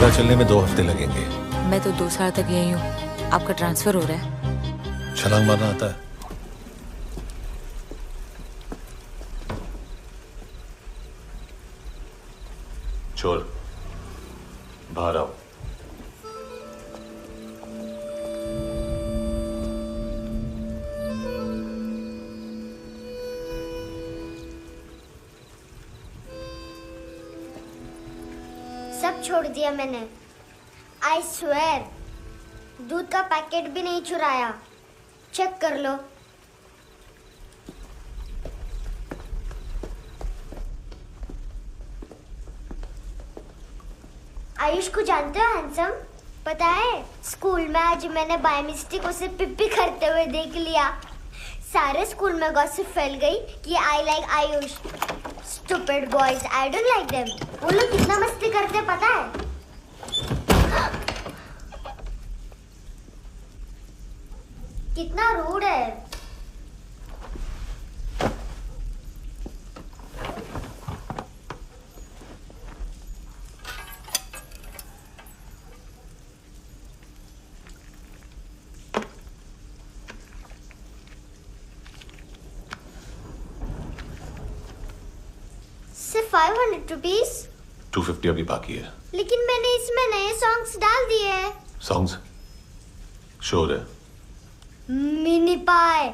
पता चलने में 2 हफ्ते लगेंगे। मैं तो 2 साल तक यही हूँ। आपका ट्रांसफर हो रहा है? छलांग मारना आता है? चोर, बाहर आओ। सब छोड़ दिया मैंने। आई स्वेयर, दूध का पैकेट भी नहीं चुराया। चेक कर लो। आयुष को जानते हो हैंडसम? पता है, स्कूल में आज मैंने बाय मिस्टेक उसे पिप्पी करते हुए देख लिया। सारे स्कूल में गॉसिप फैल गई कि I like Ayush. Stupid boys, I don't like them. वो लोग कितना मस्ती करते हैं पता है? कितना रूड है। सिर्फ 500 रुपीज। 250 अभी बाकी है। लेकिन मैंने इसमें नए सॉन्ग्स डाल दिए हैं। सॉन्ग्स? शोर है। मिनी पाए।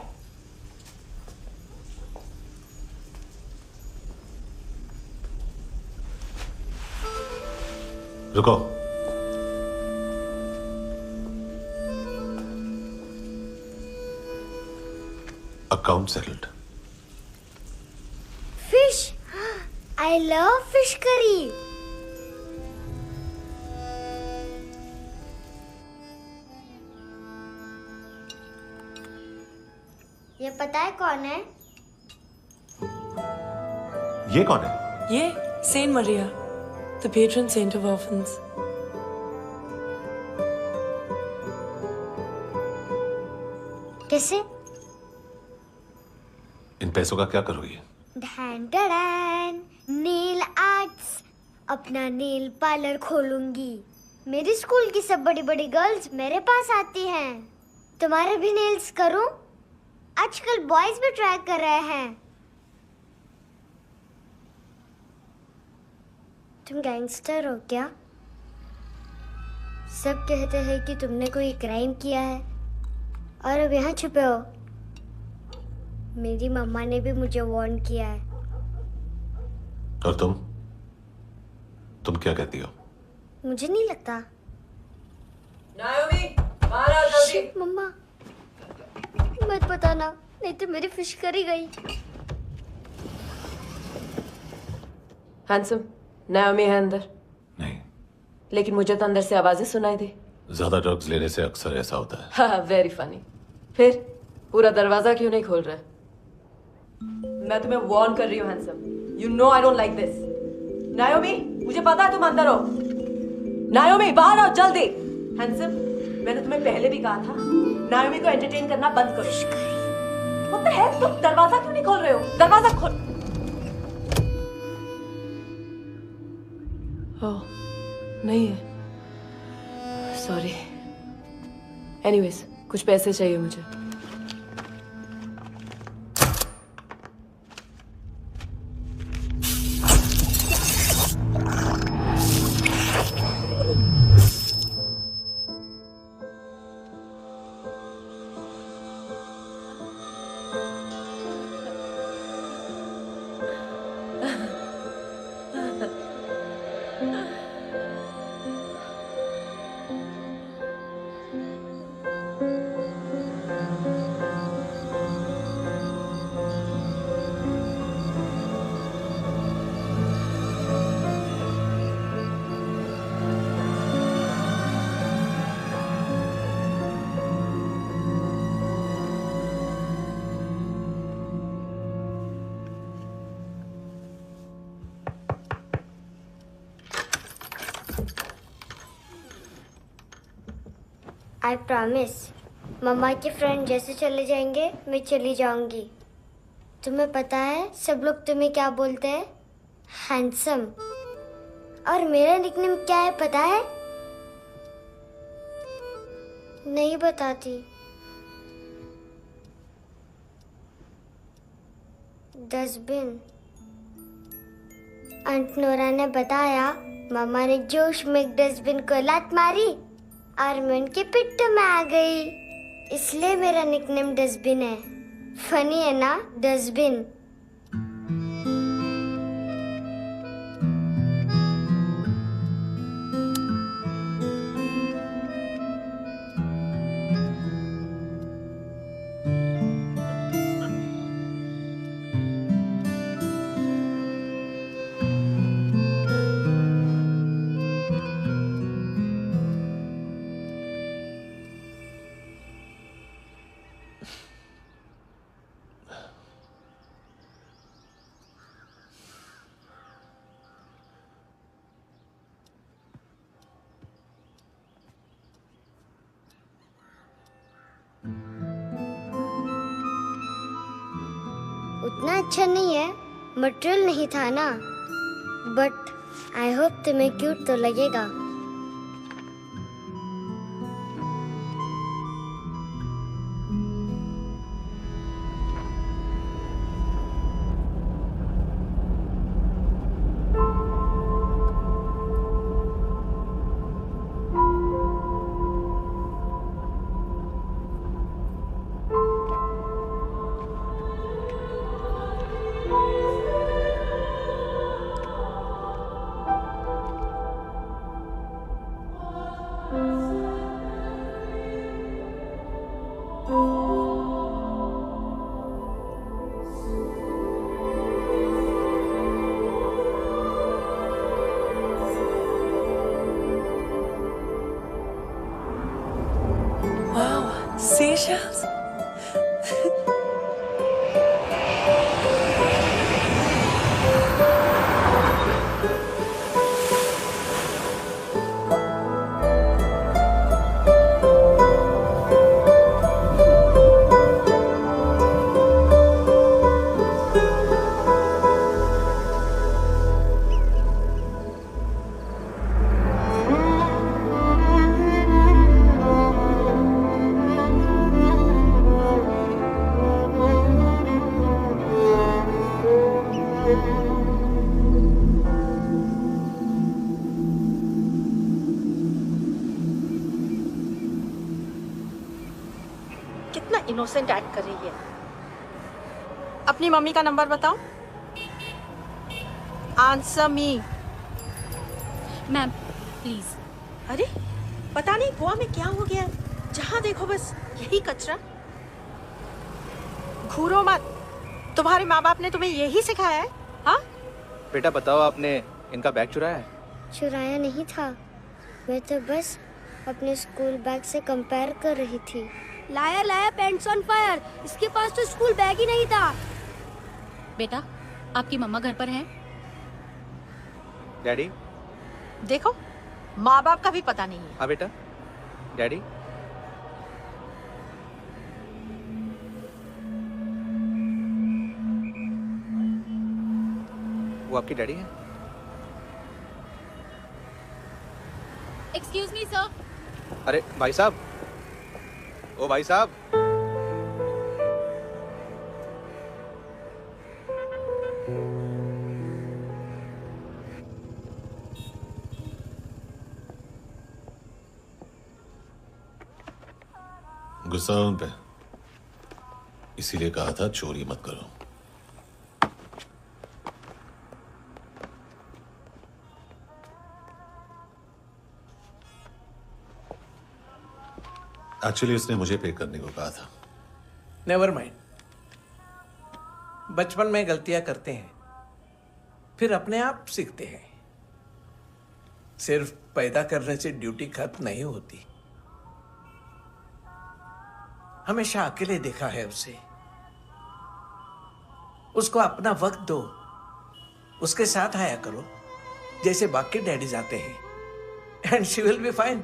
रुको। Account settled. Fish, I love fish curry. ये पता है कौन है? ये कौन है? ये saint Maria, the patron saint of orphans. कैसे? इन पैसों का क्या करोगी? ढैन ढैन, नेल आर्ट्स। अपना नेल पार्लर खोलूंगी। मेरी स्कूल की सब बड़ी बड़ी गर्ल्स मेरे पास आती हैं। तुम्हारे भी नेल्स करूं? आजकल बॉयज भी ट्राई कर रहे हैं। तुम गैंगस्टर हो क्या? सब कहते हैं कि तुमने कोई क्राइम किया है और अब यहाँ छुपे हो। मेरी मम्मा ने भी मुझे वार्न किया है। और तुम क्या कहती हो? मुझे नहीं लगता। नायोमी, बाहर आओ जल्दी। शिट, मम्मा मत बताना, नहीं तो मेरी फिश करी गई। हैंडसम, नायोमी है अंदर। नहीं। लेकिन मुझे तो अंदर से आवाजें सुनाई दी। ज्यादा ड्रग्स लेने से अक्सर ऐसा होता है। हाँ, वेरी फनी। फिर पूरा दरवाजा क्यों नहीं खोल रहा? मैं तुम्हें वार्न कर रही हूँ handsome. You know I don't like this. नायोमी, मुझे पता है तुम अंदर हो। नायोमी, बाहर आओ जल्दी। हैंडसम, मैंने तुम्हें पहले भी कहा था नायोमी को एंटरटेन करना बंद करो। What the heck? तुम दरवाजा क्यों नहीं खोल रहे हो? दरवाजा खोल। ओह, नहीं है। सॉरी। एनीवेज, कुछ पैसे चाहिए मुझे। आई प्रॉमिस, मम्मा के फ्रेंड जैसे चले जाएंगे मैं चली जाऊंगी। तुम्हें पता है सब लोग तुम्हें क्या बोलते हैं? हैंडसम। और मेरा निकनेम क्या है पता है? नहीं बताती। डस्टबिन। आंट नोरा ने बताया मामा ने जोश में एक डस्टबिन को लात मारी और मैं उनके पिट्ठू में आ गई, इसलिए मेरा निकनेम डस्टबिन है। फनी है ना डस्टबिन। उतना अच्छा नहीं है, मटेरियल नहीं था ना, बट आई होप तुम्हें क्यूट तो लगेगा। Wow, seashells? कितना इनोसेंट एक्ट कर रही है। अपनी मम्मी का नंबर बताओ। Answer me. Ma'am please. अरे पता नहीं गोवा में क्या हो गया, जहाँ देखो बस यही कचरा। घूरो मत, तुम्हारे माँ बाप ने तुम्हें यही सिखाया है? हाँ बेटा बताओ, आपने इनका बैग चुराया है? चुराया नहीं था, मैं तो बस अपने स्कूल बैग से कंपेयर कर रही थी। लाया लाया पैंट्स ऑन फायर, इसके पास तो स्कूल बैग ही नहीं था। बेटा आपकी मम्मा घर पर हैं? डैडी? देखो, माँ बाप का भी पता नहीं है। हाँ बेटा। डैडी? वो आपकी डैडी है? Excuse me sir. अरे भाई साहब, ओ भाई साहब। गुस्सा उन पे, इसीलिए कहा था चोरी मत करो। एक्चुअली उसने मुझे पे करने को कहा था। नेवर माइंड, बचपन में गलतियां करते हैं, फिर अपने आप सीखते हैं। सिर्फ पैदा करने से ड्यूटी खत्म नहीं होती। हमेशा अकेले देखा है उसे। उसको अपना वक्त दो, उसके साथ आया करो जैसे बाकी डैडीज आते हैं, and she will be fine.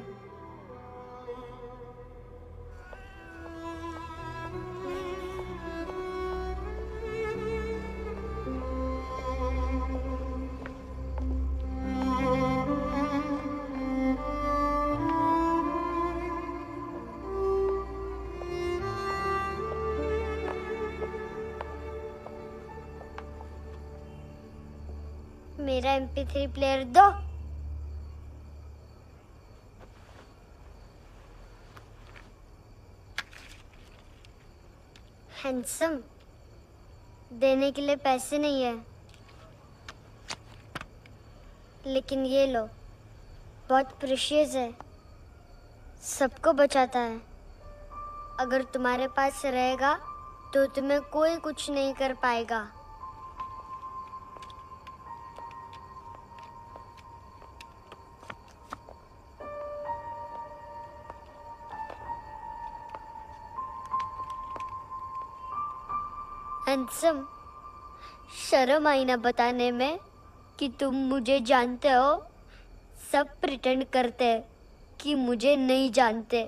मेरा MP3 प्लेयर दो। हैंडसम, देने के लिए पैसे नहीं है, लेकिन ये लो, बहुत प्रेशियस है, सबको बचाता है। अगर तुम्हारे पास रहेगा तो तुम्हें कोई कुछ नहीं कर पाएगा। हैंडसम, शर्म आई ना बताने में कि तुम मुझे जानते हो। सब प्रिटेंड करते हैं कि मुझे नहीं जानते।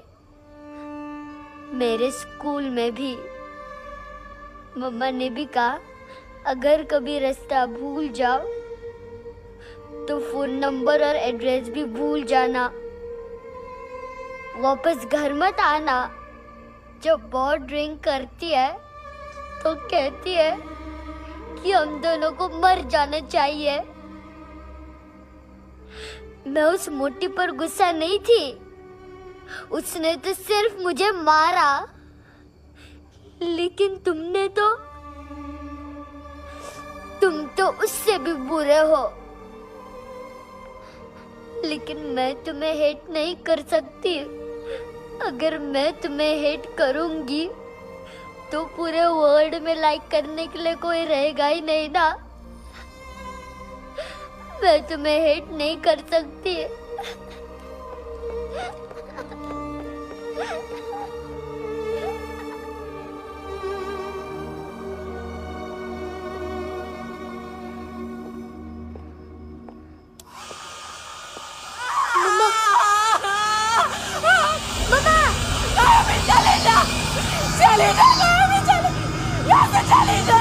मेरे स्कूल में भी मम्मा ने भी कहा, अगर कभी रास्ता भूल जाओ तो फोन नंबर और एड्रेस भी भूल जाना। वापस घर मत आना। जब बहुत ड्रिंक करती है तो कहती है कि हम दोनों को मर जाना चाहिए। मैं उस मोटी पर गुस्सा नहीं थी, उसने तो सिर्फ मुझे मारा। लेकिन तुम तो उससे भी बुरे हो। लेकिन मैं तुम्हें हेट नहीं कर सकती। अगर मैं तुम्हें हेट करूंगी तो पूरे वर्ल्ड में लाइक करने के लिए कोई रहेगा ही नहीं ना। मैं तुम्हें हेट नहीं कर सकती। चले जा, यहाँ से चले जा।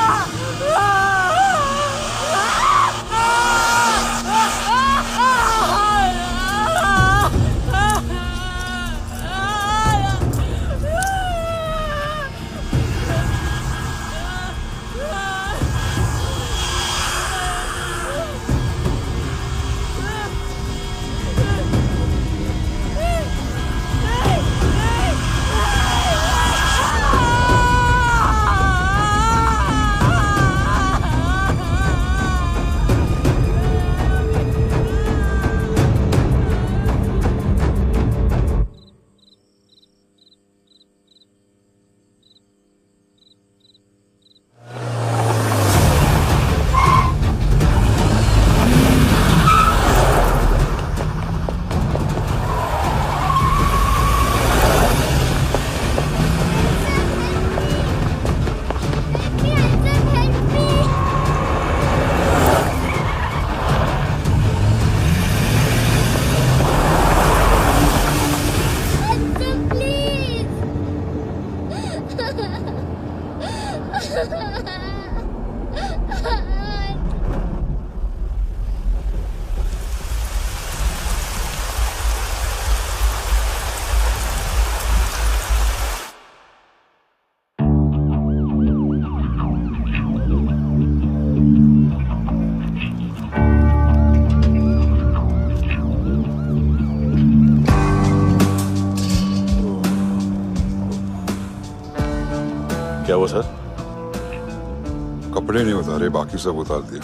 क्या हुआ सर? कपड़े नहीं उतारे, बाकी सब उतार दिया।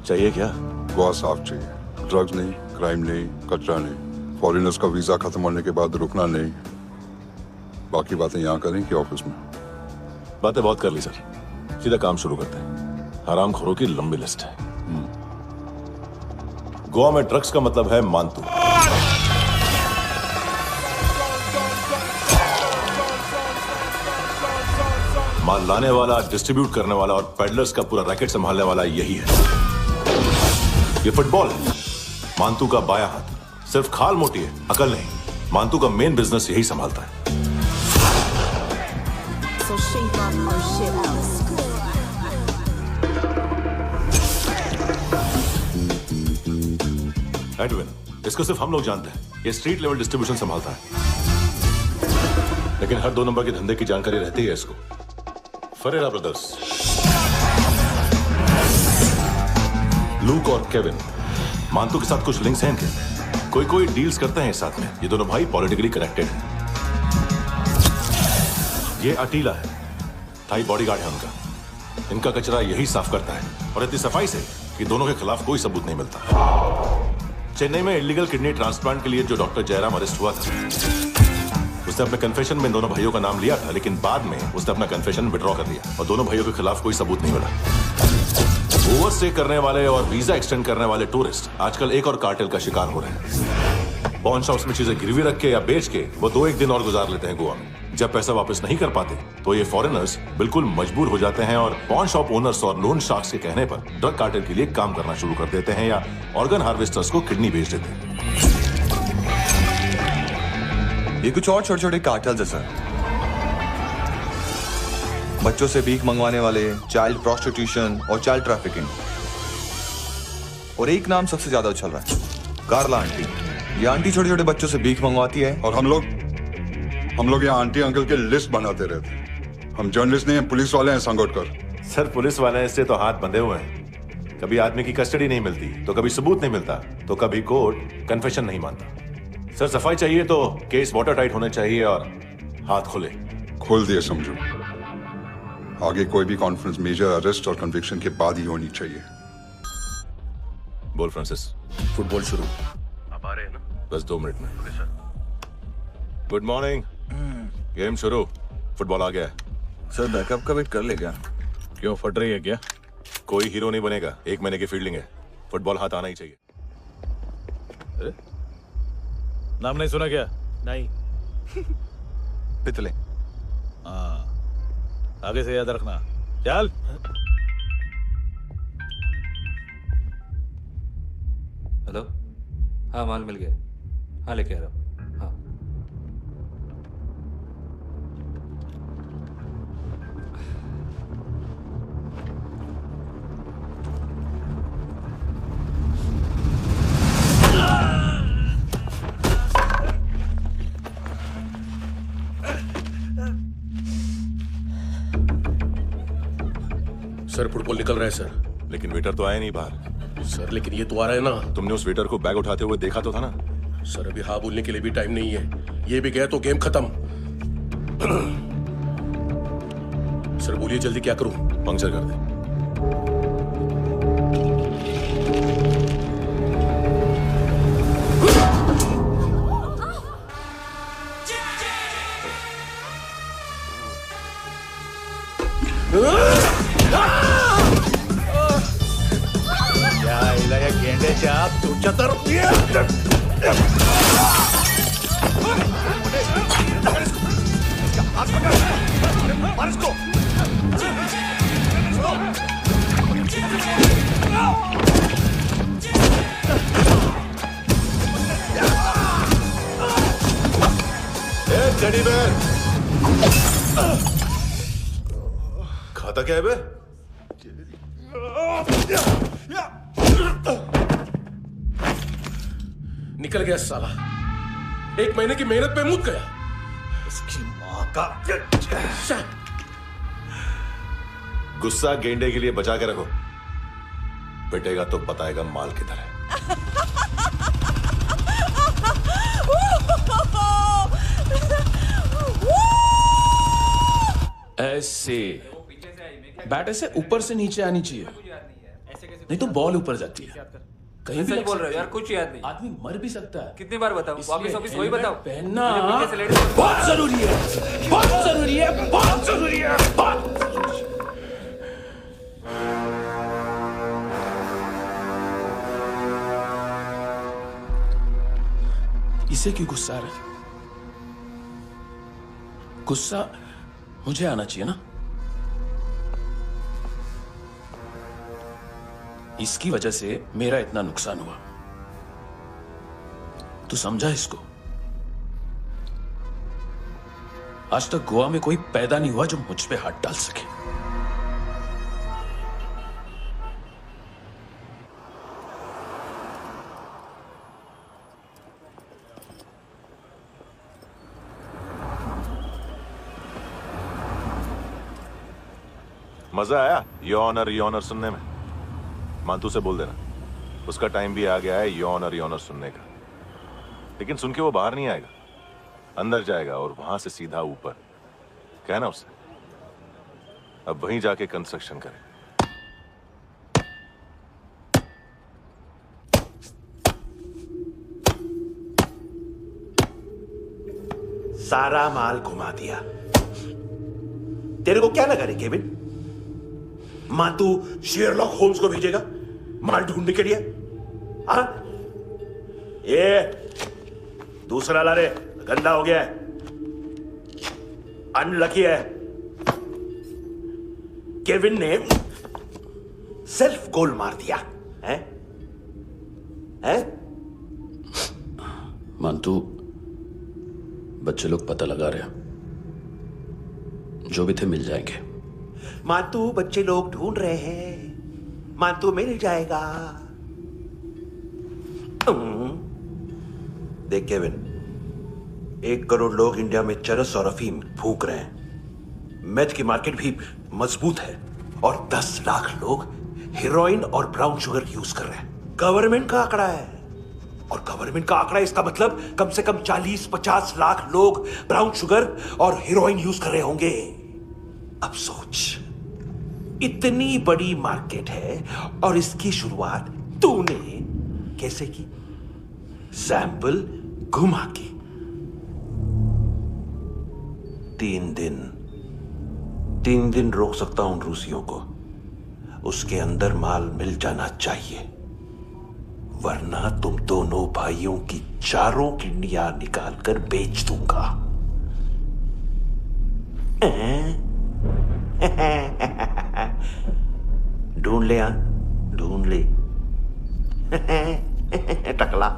चाहिए क्या? बहुत साफ चाहिए। ड्रग्स नहीं, क्राइम नहीं, कचरा नहीं। फॉरेनर्स का वीजा खत्म होने के बाद रुकना नहीं। बाकी बातें यहाँ करें कि ऑफिस में? बातें बहुत कर ली सर, सीधा काम शुरू करते हैं। हरामखोरों की लंबी लिस्ट है। गोवा में ड्रग्स का मतलब है मानतू। माल लाने वाला, डिस्ट्रीब्यूट करने वाला और पेडलर्स का पूरा रैकेट संभालने वाला यही है। ये फुटबॉल है, मानतू का बायां हाथ। सिर्फ खाल मोटी है, अकल नहीं। मानतू का मेन बिजनेस यही संभालता है। एडविन, इसको सिर्फ हम लोग जानते हैं। ये स्ट्रीट लेवल डिस्ट्रीब्यूशन संभालता है, लेकिन हर 2 नंबर के धंधे की जानकारी रहती है इसको। फरेरा ब्रदर्स, लूक और केविन, मांतू के साथ कुछ लिंक्स हैं इनके? कोई डील्स करते हैं साथ में। ये दोनों भाई पॉलिटिकली कनेक्टेड हैं। ये अटीला है, थाई बॉडीगार्ड है उनका। इनका कचरा यही साफ करता है और इतनी सफाई से कि दोनों के खिलाफ कोई सबूत नहीं मिलता। चेन्नई में इलीगल किडनी ट्रांसप्लांट के लिए जो डॉक्टर जयराम अरेस्ट हुआ था, उसने अपने कन्फेशन में दोनों भाइयों का नाम लिया था, लेकिन बाद में उसने अपना कन्फेशन विड्रॉ कर लिया और दोनों भाइयों के खिलाफ कोई सबूत नहीं मिला। ओवरस्टे करने वाले और वीजा एक्सटेंड करने वाले टूरिस्ट आजकल एक और कार्टेल का शिकार हो रहे हैं। पॉन शॉप्स में चीजें गिरवी रख के या बेच के वो 2-1 दिन और गुजार लेते हैं गोवा में। जब पैसा वापस नहीं कर पाते तो ये फॉरेनर्स बिल्कुल मजबूर हो जाते हैं और पॉन शॉप ओनर्स और लोन शार्क्स के कहने पर ड्रग कार्टेल के लिए काम करना शुरू कर देते हैं या ऑर्गन हार्वेस्टर्स को किडनी बेच देते हैं। ये कुछ और छोटे छोटे कार्टेल्स है सर। बच्चों से भीख मंगवाने वाले, चाइल्ड प्रोस्टिट्यूशन और चाइल्ड ट्रैफिकिंग। और एक नाम सबसे ज्यादा उछल रहा है, कार्ला आंटी। ये आंटी छोटे छोटे बच्चों से भीख मंगवाती है और हम लोग यहाँ आंटी अंकल के लिस्ट बनाते रहते। हम जर्नलिस्ट नहीं हैं, पुलिस वाले हैं संगोटकर। सर पुलिस वाले इससे तो हाथ बंधे हुए हैं। कभी आदमी की कस्टडी नहीं मिलती तो कभी सबूत नहीं मिलता तो कभी कोर्ट कन्फेशन नहीं मानता। सर सफाई चाहिए तो केस वाटर टाइट होने चाहिए और हाथ खुले। खोल दिए समझो। आगे कोई भी कॉन्फ्रेंस मेजर अरेस्ट और कन्विक्शन के बाद ही होनी चाहिए। बोल फ्रांसिस। फुटबॉल शुरू। आप आ रहे हैं ना? बस 2 मिनट में। Okay sir. Good morning. Game शुरू। फुटबॉल आ गया है। सर बैकअप का वेट कर ले क्या? क्यों, फट रही है क्या? कोई हीरो नहीं बनेगा, 1 महीने की फील्डिंग है। फुटबॉल हाथ आना ही चाहिए। नाम नहीं सुना क्या? नहीं। पितले। हाँ, आगे से याद रखना। चल। हेलो। हाँ माल मिल गया। हाँ लेके आ रहा हूँ। हाँ सर फुटबॉल निकल रहा है सर। लेकिन वेटर तो आया नहीं बाहर। सर लेकिन ये तो आ रहा है ना। तुमने उस वेटर को बैग उठाते हुए देखा तो था ना? सर अभी हाँ बोलने के लिए भी टाइम नहीं है। ये भी गया तो गेम खत्म। सर बोलिए जल्दी क्या करूं? पंक्चर कर दे। गेंडे चाप तू चतर। टेडी बेयर खाता क्या है बे? निकल गया साला। 1 महीने की मेहनत पे मुक गया। इसकी माँ का। गुस्सा गेंडे के लिए बचा के रखो, पिटेगा तो बताएगा माल किधर है। ऐसे बैट ऐसे ऊपर से नीचे आनी चाहिए, नहीं तो बॉल ऊपर जाती है। कहीं भी बोल रहे हो यार, कुछ याद नहीं। आदमी मर भी सकता है। कितनी बार बताऊं? वापस ऑफिस वही बताओ। पहनना बहुत जरूरी है, बहुत जरूरी है, बहुत जरूरी है, बहुत जरूरी है। इसे क्यों गुस्सा आ रहा है? गुस्सा मुझे आना चाहिए ना। इसकी वजह से मेरा इतना नुकसान हुआ। तू समझा इसको? आज तक गोवा में कोई पैदा नहीं हुआ जो मुझ पे हाथ डाल सके। मजा आया ये ऑनर सुनने में? मांतू से बोल देना उसका टाइम भी आ गया है यौन और यौनर सुनने का। लेकिन सुन के वो बाहर नहीं आएगा, अंदर जाएगा और वहां से सीधा ऊपर। कहना उससे अब वहीं जाके कंस्ट्रक्शन करे। सारा माल घुमा दिया। तेरे को क्या लगा रे केविन? मां तू शेरलॉक होम्स को भेजेगा माल ढूंढने के लिए? हाँ, ये दूसरा ला रे, गंदा हो गया है, अनलकी है। केविन ने सेल्फ गोल मार दिया है? मानतू, बच्चे लोग पता लगा रहे हैं, जो भी थे मिल जाएंगे। मातू बच्चे लोग ढूंढ रहे हैं, मातू मिल जाएगा। देख केविन, 1 करोड़ लोग इंडिया में चरस और अफीम फूंक रहे हैं। मेथ की मार्केट भी मजबूत है और 10 लाख लोग हेरोइन और ब्राउन शुगर यूज कर रहे हैं। गवर्नमेंट का आंकड़ा है, और गवर्नमेंट का आंकड़ा, इसका मतलब कम से कम 40-50 लाख लोग ब्राउन शुगर और हेरोइन यूज कर रहे होंगे। अब सोच, इतनी बड़ी मार्केट है और इसकी शुरुआत तूने कैसे की? सैंपल घुमा के। 3 दिन रोक सकता हूं रूसियों को, उसके अंदर माल मिल जाना चाहिए, वरना तुम दोनों भाइयों की 4 किडनियां निकाल कर बेच दूंगा। ढूंढ ले, ढूंढ ले टकला।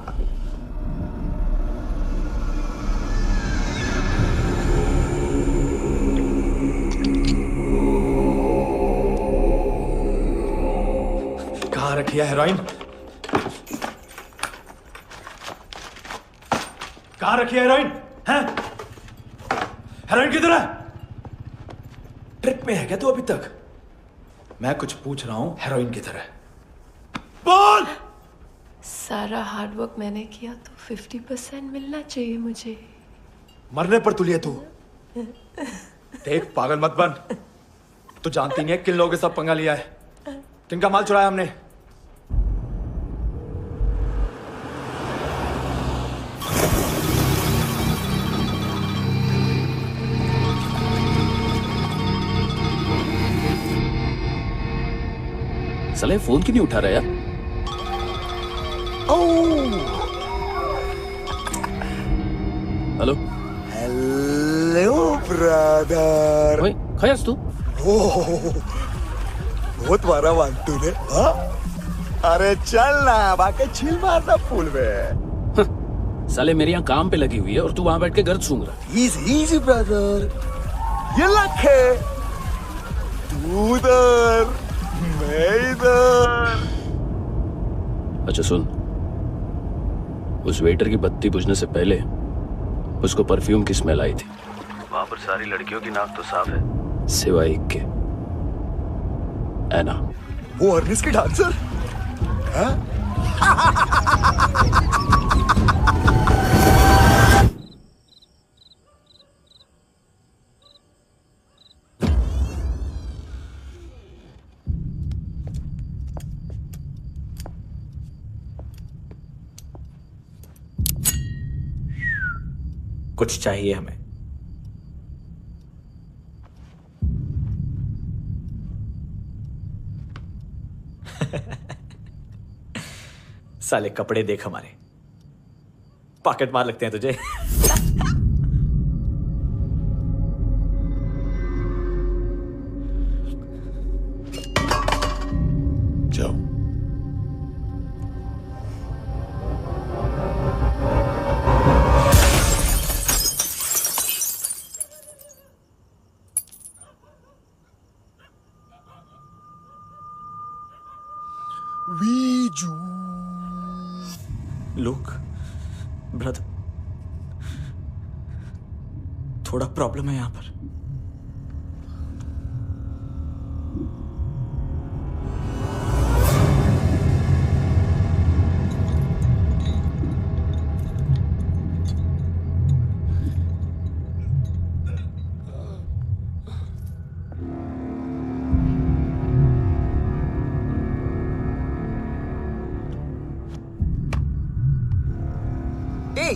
कहाँ रखी है हेरोइन? कहाँ रखी है हेरोइन? हैं? हेरोइन किधर है? ट्रिप में है क्या तू अभी तक? मैं कुछ पूछ रहा हूं, हेरोइन किधर है? बोल! सारा हार्डवर्क मैंने किया तो 50% मिलना चाहिए मुझे। मरने पर तुली है तू। देख, पागल मत बन। तू जानती नहीं है किन लोगों के साथ पंगा लिया है, किनका माल चुराया हमने। साले फोन क्यों नहीं उठा रहा यार? Hello hello brother. ओए, खयास तू? बहुत मारा मानतू ने। हाँ? अरे चल ना, बाकी चिल मारना पूल में। साले मेरी यहाँ काम पे लगी हुई है और तू वहां बैठ के गर्द सूंघ रहा। इजी ब्रदर, ये लक है। तू उधर, मैं इधर। अच्छा सुन, उस वेटर की बत्ती बुझने से पहले उसको परफ्यूम की स्मेल आई थी। वहां पर सारी लड़कियों की नाक तो साफ है, सिवाय एक के, एना। वो अर्निस की डांसर? हाँ? कुछ चाहिए हमें। साले कपड़े देख हमारे, पॉकेट मार लगते हैं तुझे। जाओ। लुक ब्रदर, थोड़ा प्रॉब्लम है यहां पर। ए,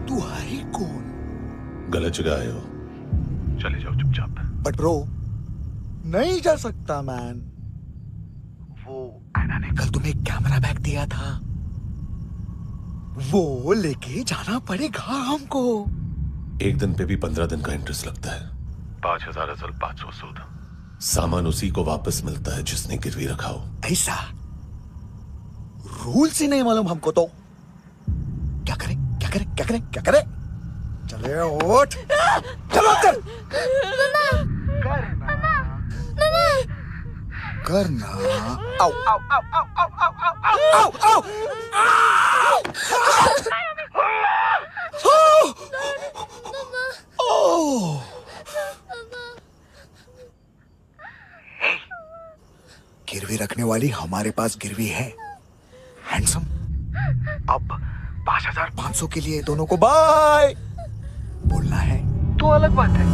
तू है कौन? गलत जगह आए हो, चले जाओ चुपचाप। बट ब्रो, नहीं जा सकता मैन। वो एना ने कल तुम्हें एक कैमरा बैग दिया था, वो लेके जाना पड़ेगा हमको। एक दिन पे भी 15 दिन का इंटरेस्ट लगता है। 5,000 असल 500 सूद। सामान उसी को वापस मिलता है जिसने गिरवी रखा हो। ऐसा रूल्स ही नहीं मालूम हमको तो। क्या करें क्या करें क्या करें क्या करें? चले उठ, चलो चल। करना आओ आओ आओ आओ आओ आओ आओ आओ आओ। गिरवी रखने वाली हमारे पास गिरवी है। हैंडसम, अब 5,500 के लिए दोनों को बाय बोलना है तो अलग बात है।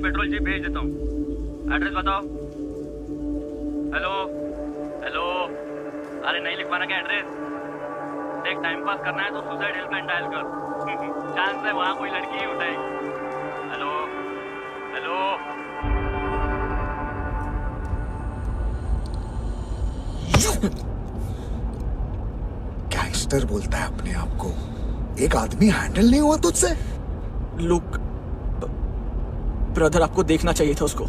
पेट्रोल जीप भेज देता हूँ, एड्रेस बताओ। हेलो हेलो, अरे नहीं लिखवाना क्या एड्रेस? देख टाइम पास करना है तो सुसाइड हेल्पलाइन डायल कर। चांस है वहाँ कोई लड़की ही उठाएगी। Hello hello. गैंगस्टर बोलता है अपने आप को। एक आदमी हैंडल नहीं हुआ तुझसे? लुक ब्रदर, आपको देखना चाहिए था उसको।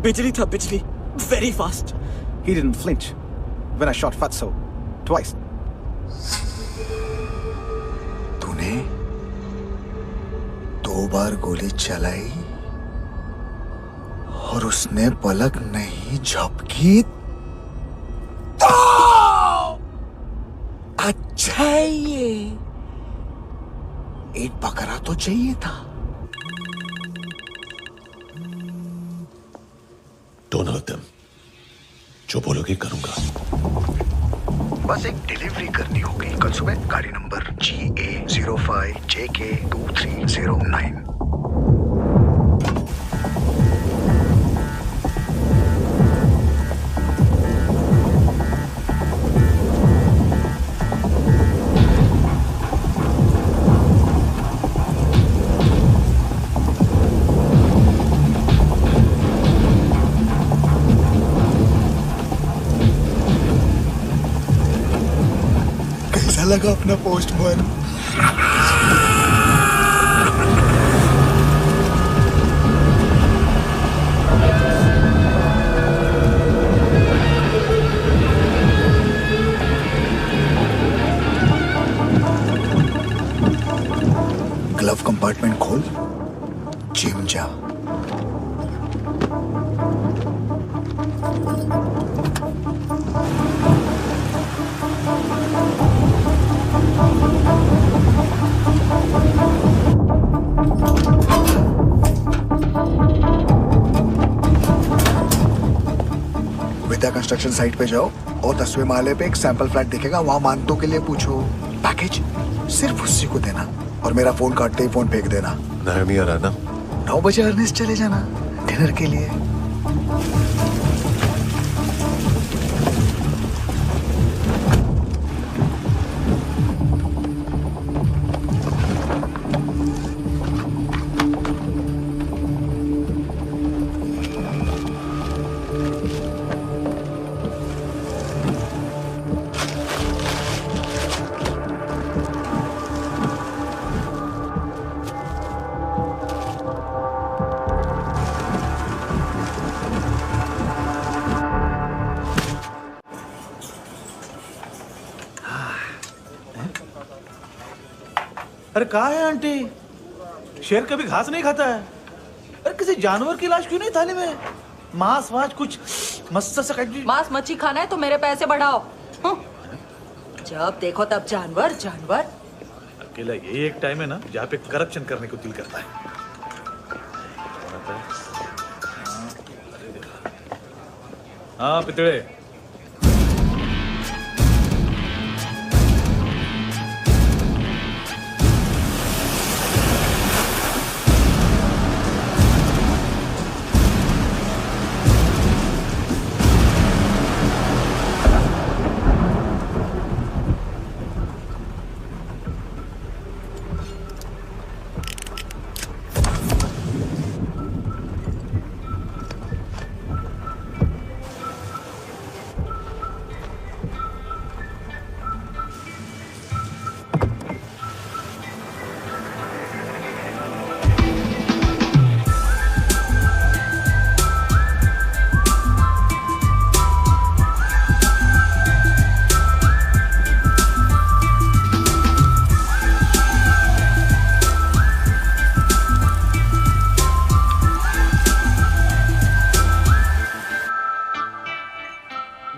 बिजली था, बिजली, very fast. He didn't flinch when I shot Fatso twice. तूने 2 बार गोली चलाई और उसने पलक नहीं झपकी तो अच्छा है ये। एक बकरा तो चाहिए था। Don't hurt them. जो बोलोगे करूंगा। बस एक डिलीवरी करनी होगी कल सुबह। गाड़ी नंबर GA05JK2309। लगा अपना पोस्टमैन। ग्लव कंपार्टमेंट खोल, जिम जा। सीधा कंस्ट्रक्शन साइट पे जाओ और 10वें माले पे एक सैंपल फ्लैट दिखेगा, वहां मानतो के लिए पूछो। पैकेज सिर्फ उसी को देना और मेरा फोन काटते ही फोन फेंक देना। नायमी आ रहा ना? 9 बजे अर्नेस्ट चले जाना डिनर के लिए। अरे कहाँ है आंटी? शेर कभी घास नहीं खाता है। अरे किसी जानवर की लाश क्यों नहीं थाली में? मांस वास कुछ मस्त सा मांस मच्छी खाना है तो मेरे पैसे बढ़ाओ। जब देखो तब जानवर जानवर। अकेला ये एक टाइम है ना जहाँ पे करप्शन करने को दिल करता है। हाँ पितड़े।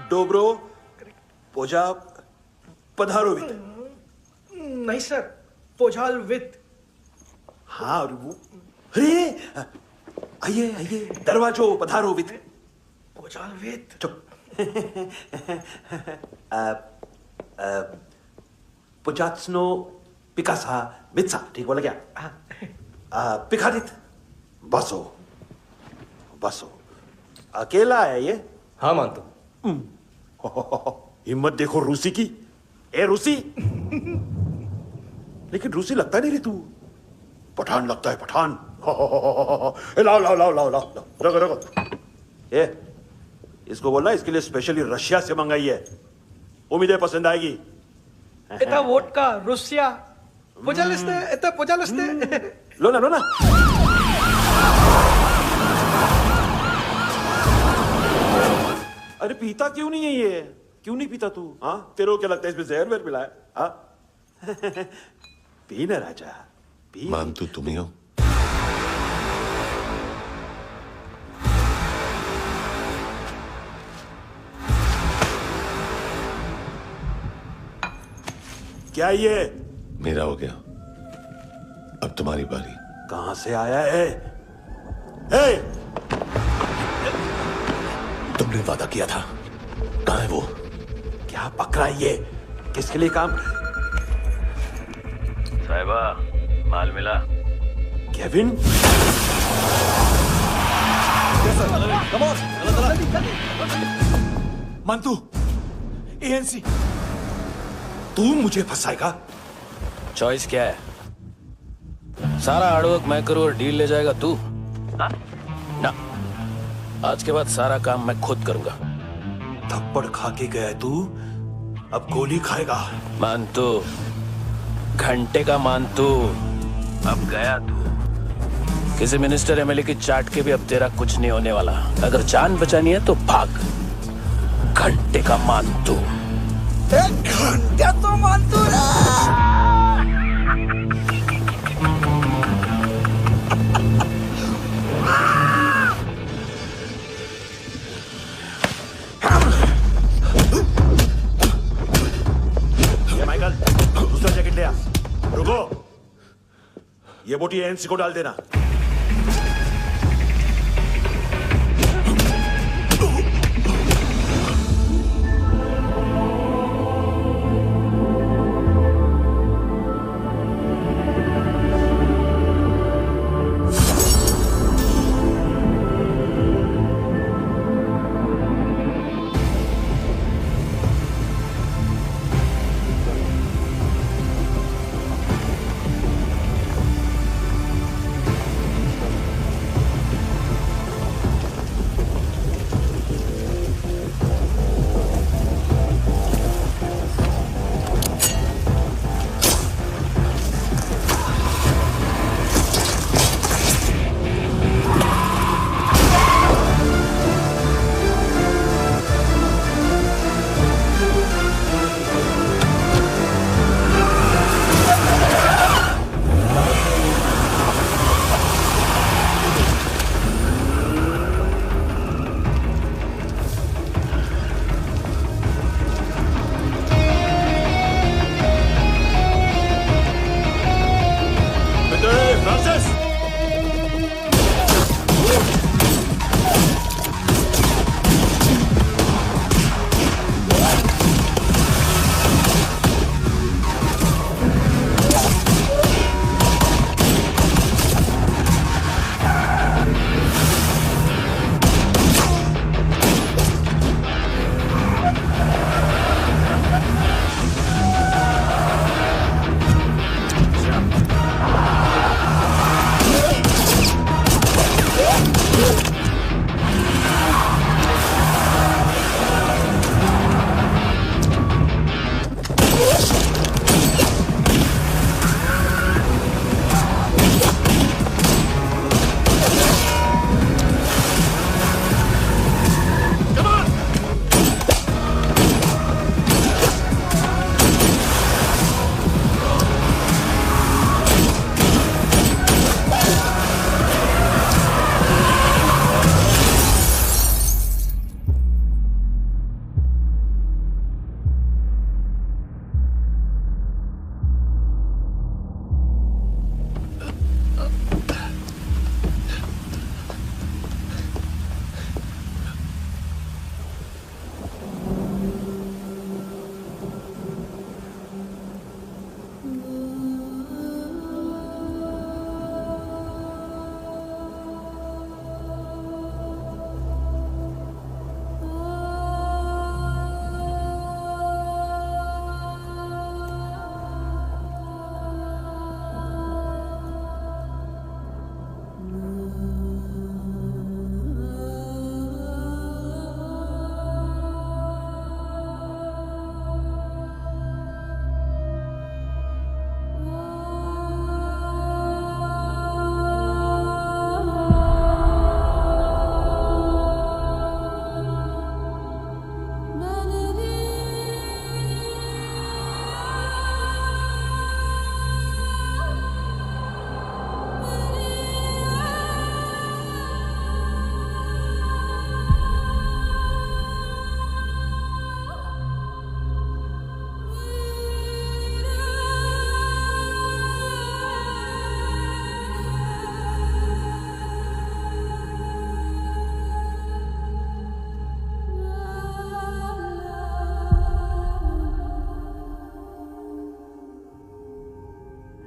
डोब्रो पोजा पधारोवित। नहीं सर, पोजाल विथ। हाँ और वो अरे आइए आइए दरवाजो पधारोवित। पोजाल विथ। चुप। पुजात्सनो पिकासा मित्सा, ठीक बोला क्या? पिकादित बसो बसो। अकेला है ये? हाँ मानतो। हिम्मत देखो रूसी की। ए रूसी। लेकिन रूसी लगता नहीं रे तू, पठान लगता है पठान। लाओ लाओ लाओ लाओ लाओ रगो रगो। ए इसको बोलना इसके लिए स्पेशली रशिया से मंगाई है, उम्मीद है पसंद आएगी। इतना वोडका रुसिया पोजालिस्ते इतना पोजालिस्ते। लो ना लो ना। अरे पीता क्यों नहीं है ये? क्यों नहीं पीता तू? हाँ तेरे को क्या लगता है इसमें जहर वहर मिला है? हाँ पी ना राजा पी। मान तू तुम ही हो। क्या ये? मेरा हो गया, अब तुम्हारी बारी। कहां से आया है? हे! तुमने वादा किया था, कहां है वो? क्या पकड़ा ये? किसके लिए काम? साहिबा माल मिला? केविन? मंतू एएनसी। तू मुझे फंसाएगा? चॉइस क्या है? सारा हार्डवर्क मैं करूं और डील ले जाएगा तू? ना, आज के बाद सारा काम मैं खुद करूंगा। थप्पड़ खा के गया तू, अब गोली खाएगा। मानतू, घंटे का मानतू, अब गया तू। किसी मिनिस्टर एमएलए की चाट के भी अब तेरा कुछ नहीं होने वाला। अगर जान बचानी है तो भाग। घंटे का मानतू। एक घंटे तो मानतू माइकल, दूसरा जैकेट ले आ। रुको, ये बोटी एएनसी को डाल देना।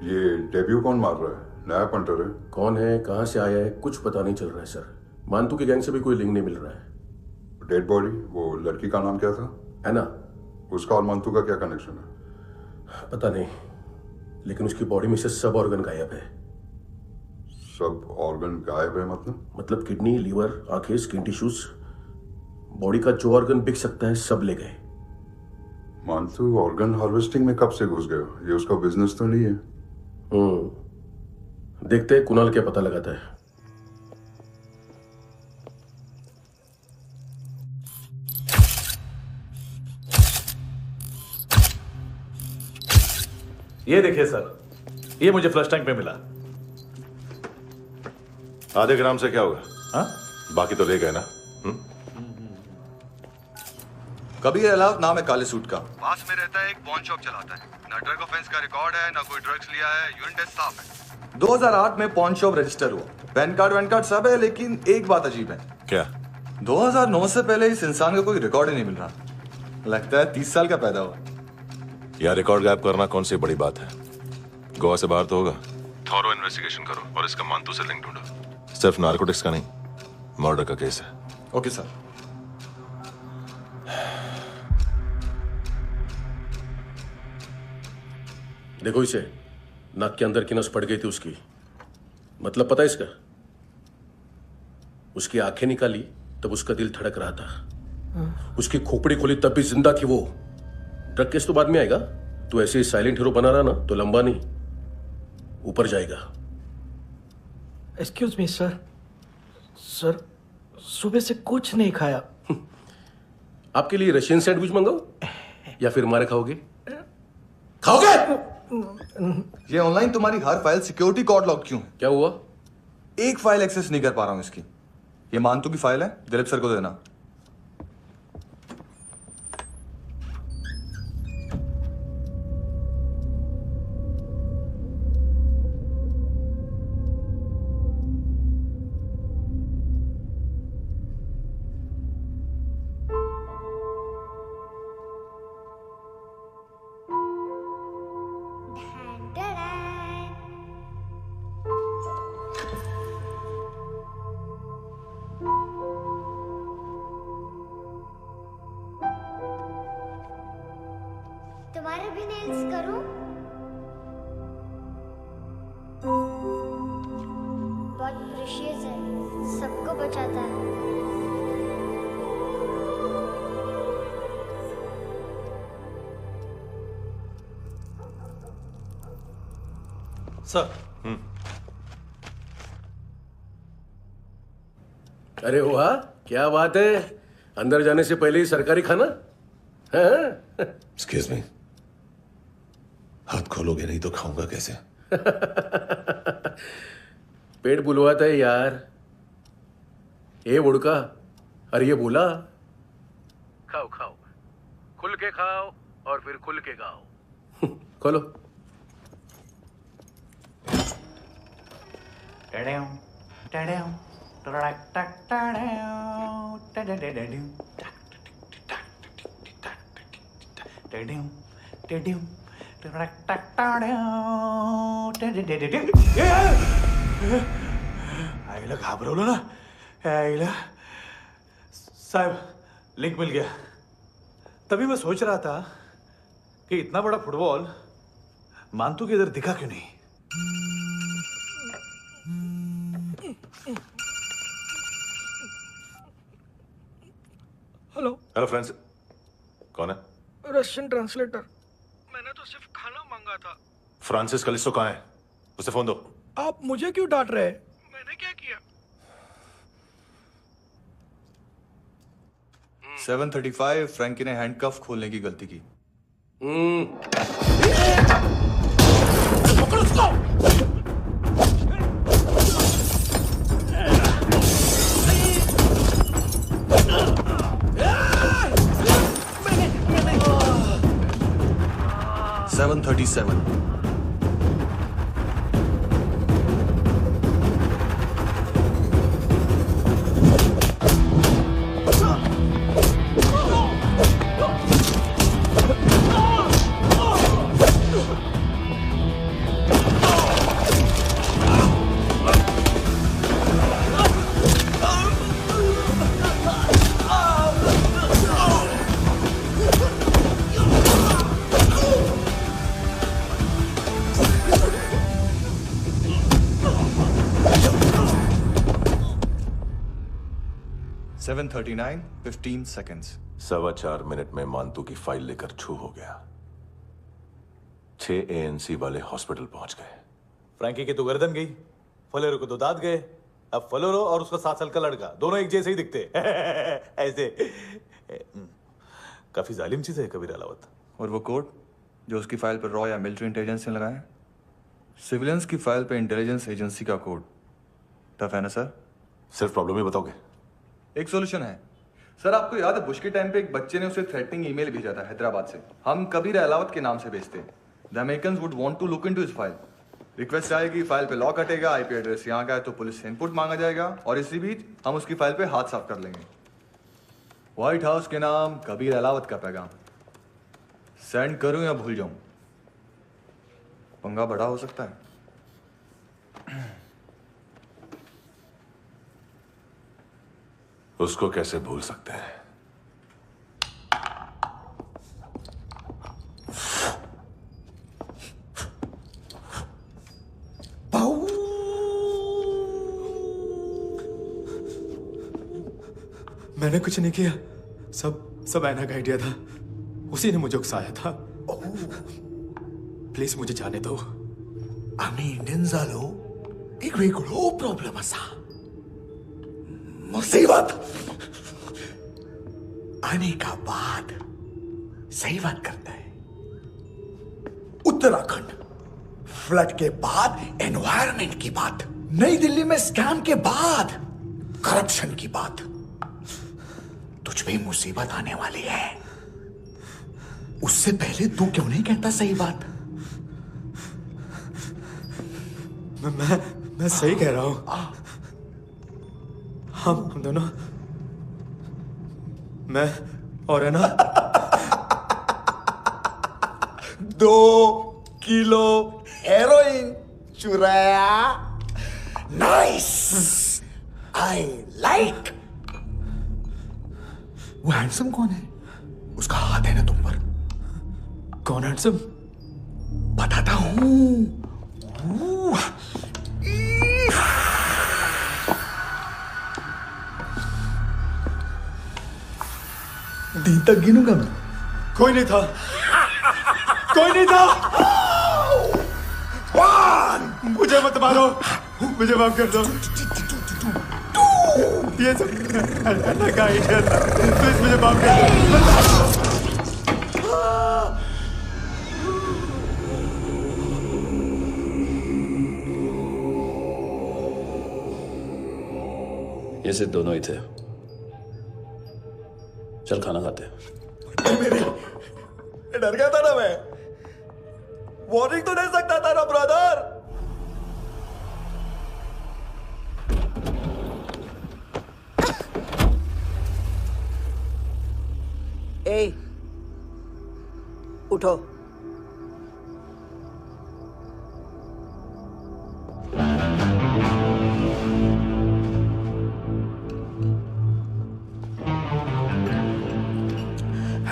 ये डेब्यू कौन मार रहा है? नया पंटर है? कौन है, कहां से आया है, कुछ पता नहीं चल रहा है सर। मानतू की गैंग से भी कोई लिंक नहीं मिल रहा है। डेड बॉडी, वो लड़की का नाम क्या था? एना। उसका और मंतू का क्या कनेक्शन है? पता नहीं, लेकिन उसकी बॉडी में से सब ऑर्गन गायब है। सब ऑर्गन गायब है मतलब किडनी, लीवर, आंखें, स्किन टिश्यूज, बॉडी का जो ऑर्गन बिक सकता है सब ले गए। मंतू ऑर्गन हार्वेस्टिंग में कब से घुस गए? ये उसका बिजनेस तो नहीं है? देखते हैं कुणाल क्या पता लगाता है। ये देखिए सर, ये मुझे फ्लश टैंक में मिला। आधे ग्राम से क्या होगा? हाँ? बाकी तो ले गए ना? कबीर अलाव नाम है काले सूट का। पास में रहता है, एक पॉन शॉप चलाता है। ना ड्रग ऑफेंस का रिकॉर्ड है, ना कोई ड्रग्स लिया है, यूरिन टेस्ट साफ है। 2008 में पॉन शॉप रजिस्टर हुआ, पैन कार्ड वैन कार्ड सब है, लेकिन एक बात अजीब है। क्या? 2009 से पहले इस इंसान का कोई रिकॉर्ड ही नहीं मिल रहा। लगता है 30 साल का पैदा हुआ। यार रिकॉर्ड गायब करना कौन सी बड़ी बात है? गोवा से बाहर तो होगा। थॉरो इन्वेस्टिगेशन करो और इसका मानतू से लिंक ढूंढो। सिर्फ नार्कोटिक्स का नहीं, मर्डर का केस है। Okay sir. देखो इसे, नाक के अंदर की नस पड़ गई थी उसकी। मतलब पता है इसका? उसकी आंखें निकाली तब उसका दिल धड़क रहा था। उसकी खोपड़ी खोली तब भी जिंदा थी वो। ड्रग केस तो बाद में आएगा। तो ऐसे ही साइलेंट हीरो बना रहा ना तो लंबा नहीं, ऊपर जाएगा। एक्सक्यूज मी सर, सर सुबह से कुछ नहीं खाया। आपके लिए रशियन सैंडविच मंगाओ या फिर मारे खाओगे? खाओगे? ये ऑनलाइन तुम्हारी हर फाइल सिक्योरिटी कोड लॉक क्यों? क्या हुआ? एक फाइल एक्सेस नहीं कर पा रहा हूं इसकी। ये मानतू की फाइल है, दिलीप सर को देना। तुम्हारे भी नेल्स करूं? बहुत प्रेशियस है, सबको को बचाता है। सर। अरे वाह, क्या बात है। अंदर जाने से पहले ही सरकारी खाना। एक्सक्यूज मी, हाथ खोलोगे नहीं तो खाऊंगा कैसे? पेट बुलवाता है यार। ए बुड़का, अरे ये बोला। खाओ खाओ, खुल के खाओ और फिर खुल के गाओ। खोलो। आईला घाबरवलं ना। आईला साहब, लिंक मिल गया। तभी मैं सोच रहा था कि इतना बड़ा फुटबॉल मानतू के इधर दिखा क्यों नहीं। हेलो। हेलो फ्रेंड्स, कौन है? Russian translator. मैंने तो सिर्फ खाना मांगा था। फ्रांसिस कलिस्टो कहाँ है? उसे फोन दो। आप मुझे क्यों डांट रहे हैं? मैंने क्या किया? 7:35 फ्रैंकी ने हैंडकफ खोलने की गलती की। पकड़ो उसको। 7:37 7:39 15 seconds। 4.25 मिनट में मानतू की फाइल लेकर छू हो गया। 6 ANC वाले हॉस्पिटल पहुंच गए। फ्रैंकी की तो गर्दन गई, फलेरो को तो दांत गए। अब फलेरो और उसका 7 साल का लड़का दोनों एक जैसे ही दिखते। ऐसे काफी जालिम चीज है कबीर अलावत। और वो कोड जो उसकी फाइल पर रॉ या मिलिट्री इंटेलिजेंस ने लगाया, सिविलियंस की फाइल पे इंटेलिजेंस एजेंसी का कोड। टफ है ना सर? सिर्फ प्रॉब्लम ही बताओगे? एक सॉल्यूशन है सर। आपको याद है बुश के टाइम पे एक बच्चे ने उसे थ्रेटनिंग ईमेल भेजा था हैदराबाद से। हम कबीर अलावत के नाम से भेजते हैं। The Americans would want to look into his file. Request आएगी, फाइल पे लॉक हटेगा, आईपी एड्रेस यहाँ का है तो पुलिस से इनपुट मांगा जाएगा और इसी बीच हम उसकी फाइल पे हाथ साफ कर लेंगे। व्हाइट हाउस के नाम कबीर अलावत का पैगाम। सेंड करूं या भूल जाऊं? पंगा बड़ा हो सकता है। उसको कैसे भूल सकते हैं? मैंने कुछ नहीं किया, सब ऐना का आइडिया था। उसी ने मुझे उकसाया था। प्लीज मुझे जाने दो। आम्ही इंडियन झालो एक वेगळो प्रॉब्लेम असा, मुसीबत आने का बाद सही बात करता है। उत्तराखंड फ्लड के बाद एनवायरनमेंट की बात, नई दिल्ली में स्कैम के बाद करप्शन की बात। तुझ पे मुसीबत आने वाली है, उससे पहले तू क्यों नहीं कहता सही बात? मैं सही कह रहा हूं। हम दोनों, मैं और है ना 2 किलो हेरोइन चुराया। Nice, I like. वो हैंडसम कौन है? उसका हाथ है ना तुम पर? कौन हैंडसम? बताता हूं। दिन तक गिनूंगा मैं। कोई नहीं था, कोई नहीं था। मुझे मत मारो, मुझे माफ कर दो। ये सब अल्लाह का आइडिया था, प्लीज मुझे माफ कर दो। ये सिर्फ दोनों ही थे। चल खाना खाते। डर गया था ना मैं, वार्निंग तो दे सकता था ना ब्रदर। ए, उठो।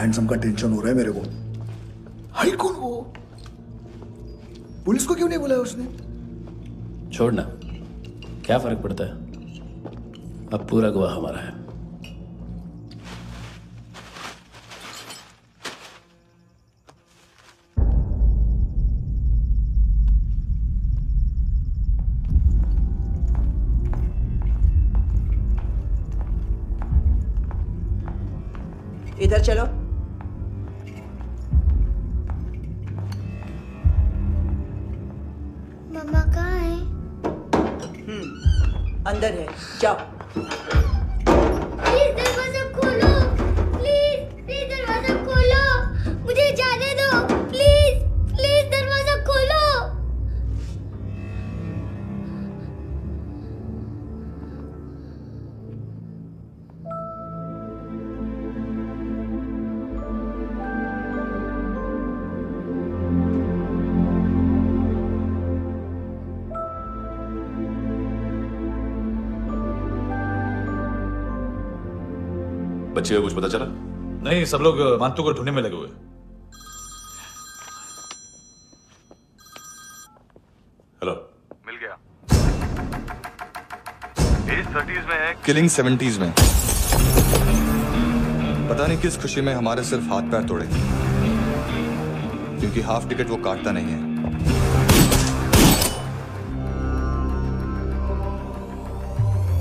हैंडसम का टेंशन हो रहा है मेरे को। हाई कौन वो? पुलिस को क्यों नहीं बुलाया उसने? छोड़ना, क्या फर्क पड़ता है, अब पूरा गवाह हमारा है। इधर चलो। मम्मा कहाँ है? अंदर है, जाओ। प्लीज दरवाजा खोलो, प्लीज दरवाजा खोलो, मुझे जाने दो, प्लीज दरवाजा खोलो। बच्चे को कुछ पता चला? नहीं, सब लोग मानतू को ढूंढने में लगे हुए। हेलो, मिल गया। एज 30s में है, किलिंग 70s में। पता नहीं किस खुशी में हमारे सिर्फ हाथ पैर तोड़े, क्योंकि हाफ टिकट वो काटता नहीं है।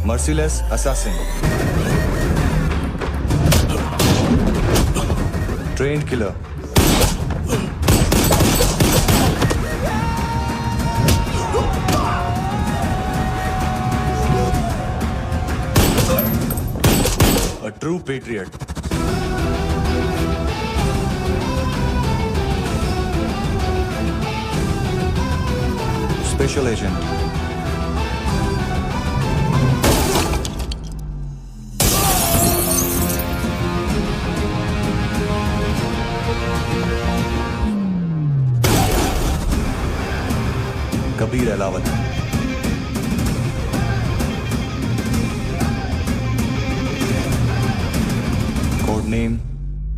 Merciless assassin, trend killer, a true patriot. Special agent. Kabir Ahlawat, code name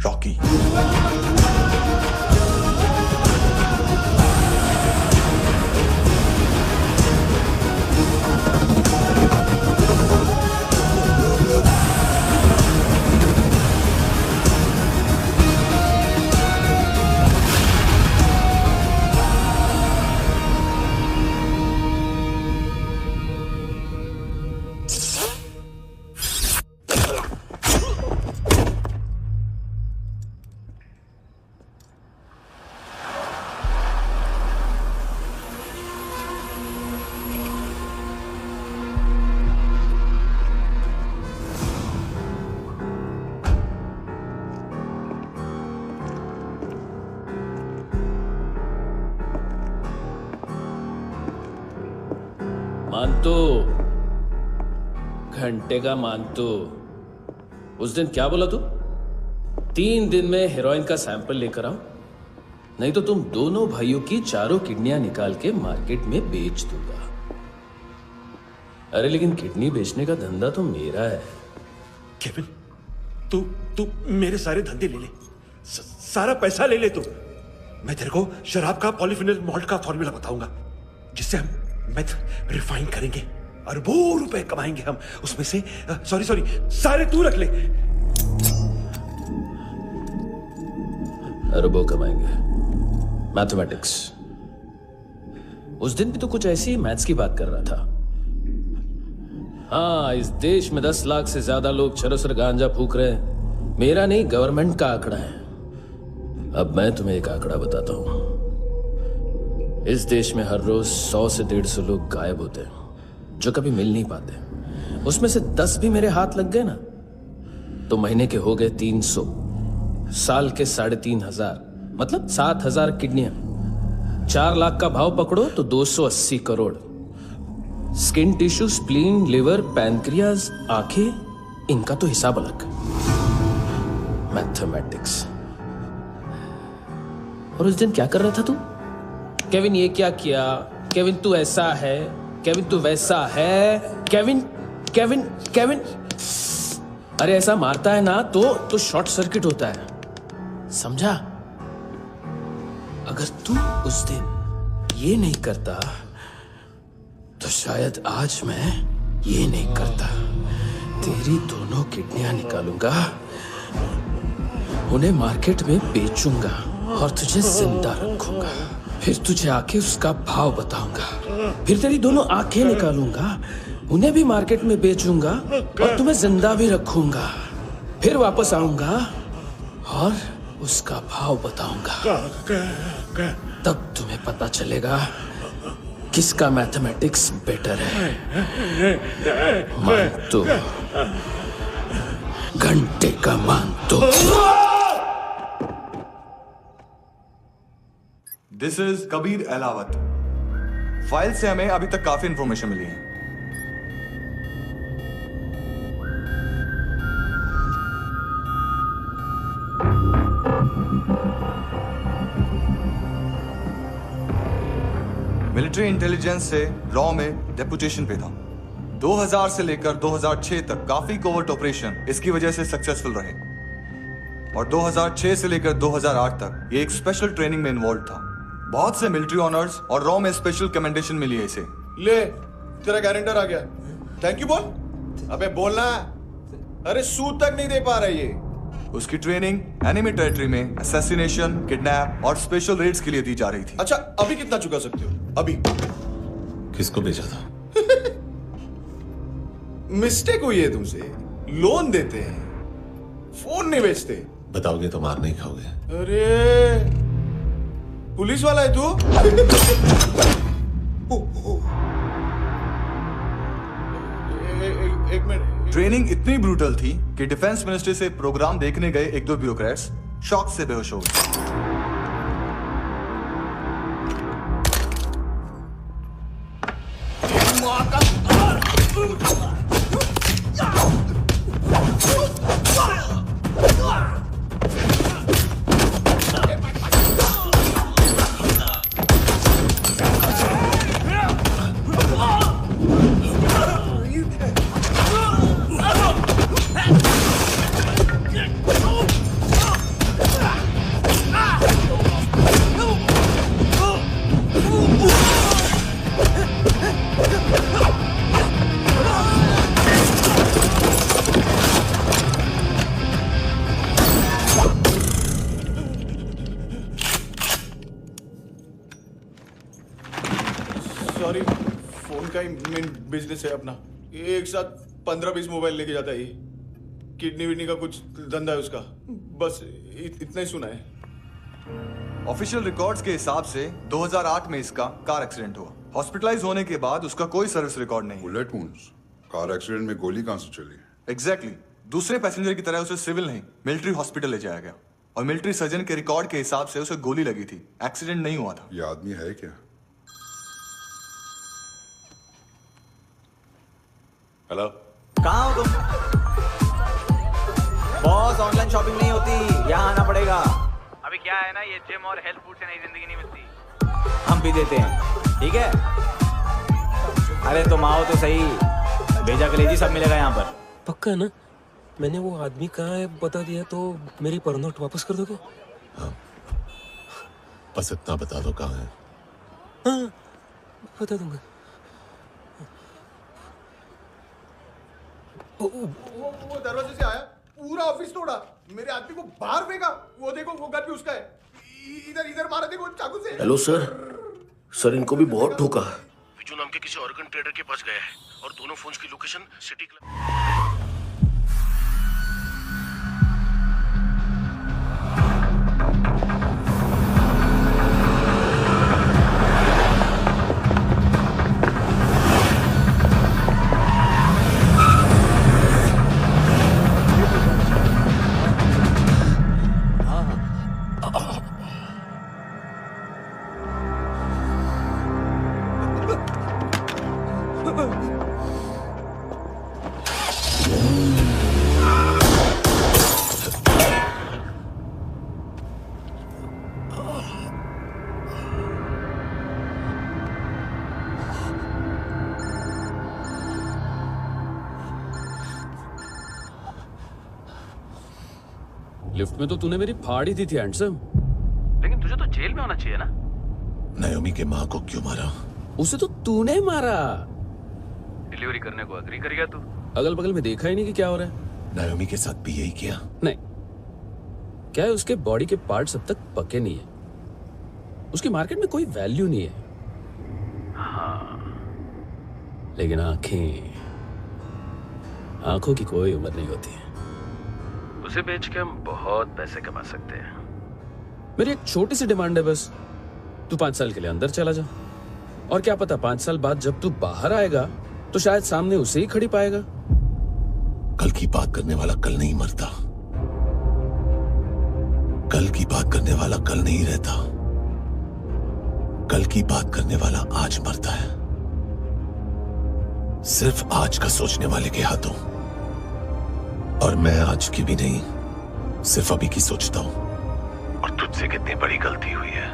Rocky. मानतो, घंटे का मानतो, उस दिन क्या बोला तू? 3 दिन में हेरोइन का सैंपल लेकर आओ, नहीं तो तुम दोनों भाइयों की चारों किडनियां निकाल के मार्केट में बेच दूंगा। अरे लेकिन किडनी बेचने का धंधा तो मेरा है। केविन, तू मेरे सारे धंधे ले ले, सारा पैसा ले ले तू। मैं तेरे को शराब का पॉलीफिनल मॉल्ट का फॉर्मूला बताऊंगा, जिससे हम मेथ रिफाइन करेंगे, अरबों रुपए कमाएंगे हम उसमें से। सॉरी सारे तू रख ले। अरबों कमाएंगे। मैथमेटिक्स। उस दिन भी तो कुछ ऐसी मैथ्स की बात कर रहा था। हाँ, इस देश में 10 लाख से ज्यादा लोग चरस और गांजा फूक रहे हैं। मेरा नहीं, गवर्नमेंट का आंकड़ा है। अब मैं तुम्हें एक आंकड़ा बताता हूं। इस देश में हर रोज 100 से 150 लोग गायब होते हैं जो कभी मिल नहीं पाते। उसमें से 10 भी मेरे हाथ लग गए ना तो महीने के हो गए 300, साल के 3,500, मतलब 7,000 किडनियां। 4 लाख का भाव पकड़ो तो 280 crore. Skin tissue, spleen, liver, pancreas, आंखें, इनका तो हिसाब अलग। मैथमेटिक्स। और उस दिन क्या कर रहा था तू? केविन ये क्या किया, केविन तू ऐसा है, केविन तू वैसा है, केविन केविन केविन। अरे ऐसा मारता है ना तो शॉर्ट सर्किट होता है, समझा? अगर तू उस दिन ये नहीं करता तो शायद आज मैं ये नहीं करता। तेरी दोनों किडनियां निकालूंगा, उन्हें मार्केट में बेचूंगा और तुझे जिंदा रखूंगा। फिर तुझे आके उसका भाव बताऊंगा। फिर तेरी दोनों आंखें निकालूंगा, उन्हें भी मार्केट में बेचूंगा और तुम्हें जिंदा भी रखूंगा। फिर वापस आऊंगा और उसका भाव बताऊंगा। तब तुम्हें पता चलेगा किसका मैथमेटिक्स बेटर है। मानतो, घंटे का मानतो। This is Kabir Ahlawat. File से हमें अभी तक काफी इंफॉर्मेशन मिली है। मिलिट्री इंटेलिजेंस से रॉ में डेपुटेशन पे था। 2000 से लेकर 2006 तक काफी कोवर्ट ऑपरेशन इसकी वजह से सक्सेसफुल रहे और 2006 से लेकर 2008 तक ये एक स्पेशल ट्रेनिंग में इन्वॉल्व था। बहुत से मिलिट्री ऑनर्स और रॉ में स्पेशल कमेंडेशन मिली है इसे। ले, तेरा गारंटर आ गया। थैंक यू बोल। अबे बोलना। अरे सूद तक नहीं दे पा रहा ये। उसकी ट्रेनिंग एनिमी टेरिटरी में असैसिनेशन, किडनैप और स्पेशल रेड्स के लिए दी जा रही थी। अच्छा, अभी कितना चुका सकते हो? अभी किसको भेजा था? मिस्टेक हुई है तुमसे। लोन देते हैं, फोन नहीं बेचते। बताओगे तो मार नहीं खाओगे। अरे पुलिस वाला है तू? एक मिनट। ट्रेनिंग इतनी ब्रूटल थी कि डिफेंस मिनिस्ट्री से प्रोग्राम देखने गए 1-2 ब्यूरोक्रेट्स शॉक से बेहोश हो गए। सॉरी, फोन का ही मेन बिजनेस है अपना। एक साथ 15-20 मोबाइल लेके जाता है ये। किडनी विडनी का कुछ धंधा है उसका। बस इतना ही सुना है। ऑफिशियल रिकॉर्ड्स के हिसाब से 2008 में इसका कार एक्सीडेंट हुआ। हॉस्पिटलाइज होने के बाद उसका कोई सर्विस रिकॉर्ड नहीं। Bullet wounds. कार एक्सीडेंट में गोली कहां से चली? एग्जैक्टली। दूसरे पैसेंजर की तरह उसे सिविल नहीं, मिलिट्री हॉस्पिटल ले जाया गया और मिलिट्री सर्जन के रिकॉर्ड के हिसाब से उसे गोली लगी थी। एक्सीडेंट नहीं हुआ था। ये आदमी है क्या? हेलो, कहाँ हो तुम? बॉस, ऑनलाइन शॉपिंग नहीं होती, यहाँ आना पड़ेगा। अभी क्या है ना, ये जिम और हेल्थ फूड से नई जिंदगी नहीं मिलती। हम भी देते हैं, ठीक है? अरे तुम आओ तो सही, भेजा कलेजी सब मिलेगा यहाँ पर। पक्का ना? मैंने वो आदमी कहाँ है बता दिया तो मेरी पर नोट वापस कर दोगे? हाँ, बस इतना बता दो कहाँ है। हाँ, बता दूंगा। वो दरवाजे से आया, पूरा ऑफिस तोड़ा, मेरे आदमी को बाहर फेंका। वो देखो वो गन भी उसका है। इधर इधर मारा देखो चाकू से। हेलो सर, सर इनको भी बहुत ठोका। विजू नाम के किसी ऑर्गन ट्रेडर के पास गया है और दोनों फोन्स की लोकेशन सिटी क्लब। लिफ्ट में तो तूने मेरी फाड़ ही दी थी हैंडसम। लेकिन तुझे तो जेल में होना चाहिए ना। नायोमी के माँ को क्यों मारा? उसे तो तूने मारा। डिलीवरी करने को अग्री कर गया तू। अगल बगल में देखा ही नहीं कि क्या हो रहा है। नायोमी के साथ भी यही किया? नहीं, क्या है उसके बॉडी के पार्ट्स अब तक पके नहीं है, उसकी मार्केट में कोई वैल्यू नहीं है। हाँ, लेकिन आंखों की कोई उम्र नहीं होती है। उसे बेच के हम बहुत पैसे कमा सकते हैं। मेरी एक छोटी सी डिमांड है बस, तू 5 साल के लिए अंदर चला जा, और क्या पता 5 साल बाद जब तू बाहर आएगा तो शायद सामने उसे ही खड़ी पाएगा। कल की बात करने वाला कल नहीं मरता, कल की बात करने वाला कल नहीं रहता, कल की बात करने वाला आज मरता है। सिर्फ आज का सोचने वाले के हाथों। और मैं आज की भी नहीं, सिर्फ अभी की सोचता हूं। और तुझसे कितनी बड़ी गलती हुई है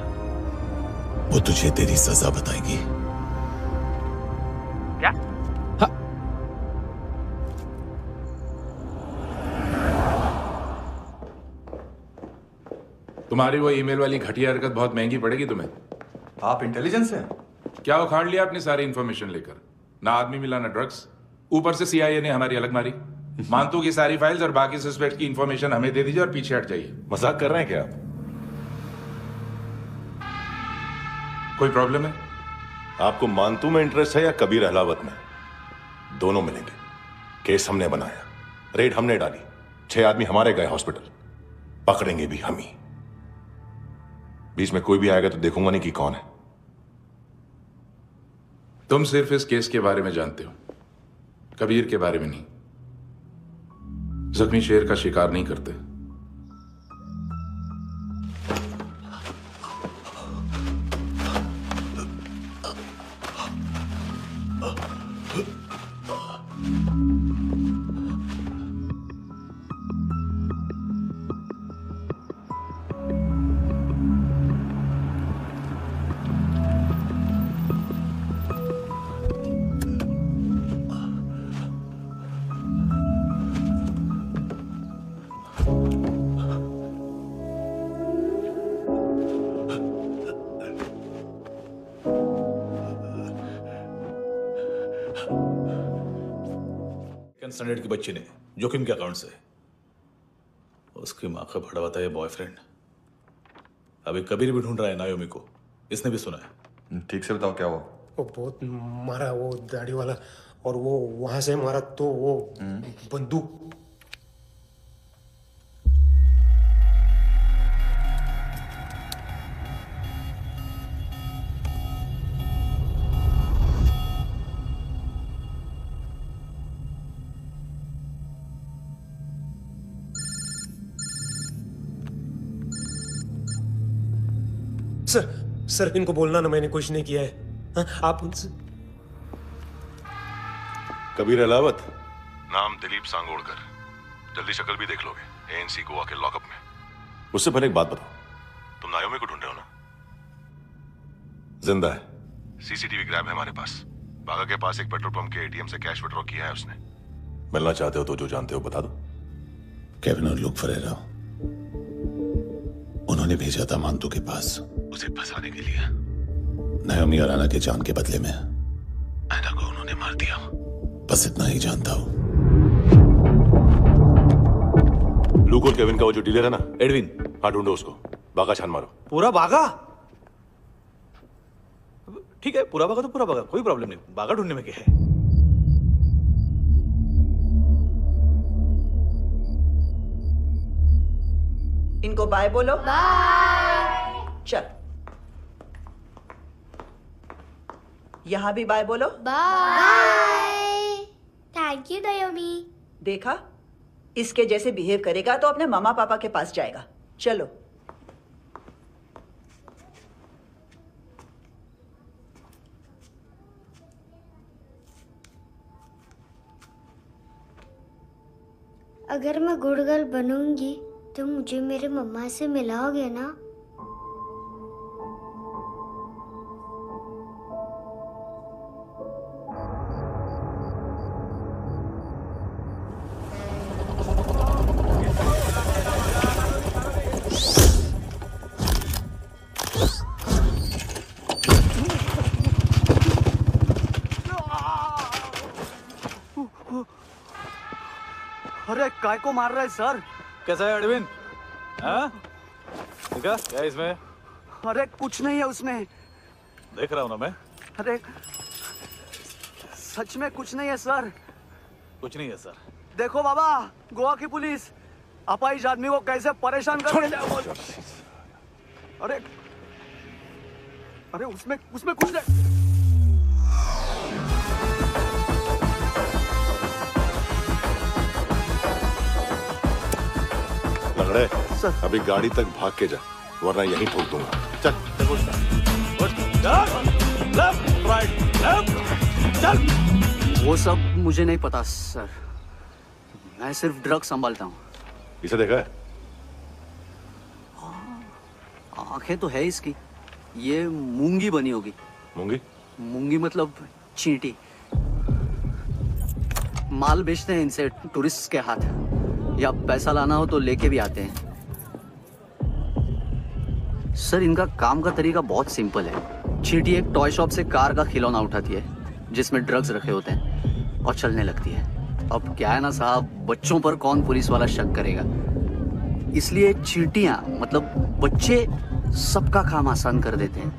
वो तुझे तेरी सजा बताएगी। क्या? हाँ। तुम्हारी वो ईमेल वाली घटिया हरकत बहुत महंगी पड़ेगी तुम्हें। आप इंटेलिजेंस हैं? क्या उखाड़ लिया अपनी सारी इंफॉर्मेशन लेकर? ना आदमी मिला ना ड्रग्स, ऊपर से CIA ने हमारी अलग मारी। मानतू की सारी फाइल्स और बाकी सस्पेक्ट की इंफॉर्मेशन हमें दे दीजिए और पीछे हट जाइए। मजाक कर रहे हैं क्या आप? कोई प्रॉब्लम है? आपको मानतू में इंटरेस्ट है या कबीर अहलावत में? दोनों मिलेंगे। केस हमने बनाया, रेड हमने डाली, 6 आदमी हमारे गए हॉस्पिटल, पकड़ेंगे भी हम ही। बीच में कोई भी आएगा तो देखूंगा नहीं कि कौन है। तुम सिर्फ इस केस के बारे में जानते हो, कबीर के बारे में नहीं। जख्मी शेर का शिकार नहीं करते। स्टैंडर्ड की बच्ची ने जोखिम के अकाउंट से उसकी माँ का भड़वाता है बॉयफ्रेंड। अभी कबीर भी ढूंढ रहा है नायोमी को, इसने भी सुना है। ठीक से बताओ क्या हुआ? वो बहुत मारा, वो दाढ़ी वाला, और वो वहां से मारा तो वो बंदूक। सर इनको बोलना ना मैंने कुछ नहीं किया है। हाँ, आप उनसे। कबीर अहलावत, नाम दिलीप सांगोड़कर। जल्दी शक्ल भी देख लोगे ANC गोवा के लॉकअप में। उससे पहले एक बात बताओ, तुम नायोमी को ढूंढ रहे हो ना? जिंदा है, CCTV ग्रैब है हमारे पास। बागा के पास एक पेट्रोल पंप के ATM से कैश विड्रॉ किया है उसने। मिलना चाहते हो तो जो जानते हो बता दो। केविन और लुक फरेरा, उन्होंने भेजा था मानतू के पास उसे फंसाने के लिए। नायोमी और आना के जान के बदले में आना को उन्होंने मार दिया। बस इतना ही जानता हूं। ब्लू कोल केविन का वो जो डीलर है ना, एडविन। हाँ, ढूंढो उसको। बागा छान मारो। पूरा बागा? ठीक है, पूरा बागा तो पूरा बागा, कोई प्रॉब्लम नहीं। बागा ढूंढने में क्या है? इनको बाय बोलो। बाय। चल, यहां भी बाय बोलो। बाय। Thank you नायोमी। देखा, इसके जैसे बिहेव करेगा तो अपने मामा पापा के पास जाएगा। चलो। अगर मैं गुड गर्ल बनूंगी तो मुझे मेरे मम्मा से मिलाओगे ना? अरे काय को मार रहा है सर? कैसा है एडविन? हाँ? देखा क्या है इसमें? अरे कुछ नहीं है उसमें। देख रहा हूँ ना मैं। अरे सच में कुछ नहीं है सर। कुछ नहीं है सर। देखो बाबा, गोवा की पुलिस अपाहिज आदमी को कैसे परेशान कर रही है। अरे अरे उसमें कुछ नहीं। लंगड़े, अभी गाड़ी तक भाग के जा, वरना यहीं ठोक दूंगा। चल। वो सब मुझे नहीं पता सर, मैं सिर्फ ड्रग संभालता हूँ। इसे देखा है? आंखें तो है इसकी, ये मूंगी बनी होगी। मूंगी? मूंगी मतलब चींटी। माल बेचते हैं इनसे टूरिस्ट के हाथ, या पैसा लाना हो तो लेके भी आते हैं। सर इनका काम का तरीका बहुत सिंपल है। चींटी एक टॉय शॉप से कार का खिलौना उठाती है जिसमें ड्रग्स रखे होते हैं और चलने लगती है। अब क्या है ना साहब, बच्चों पर कौन पुलिस वाला शक करेगा, इसलिए चींटियां मतलब बच्चे सबका काम आसान कर देते हैं।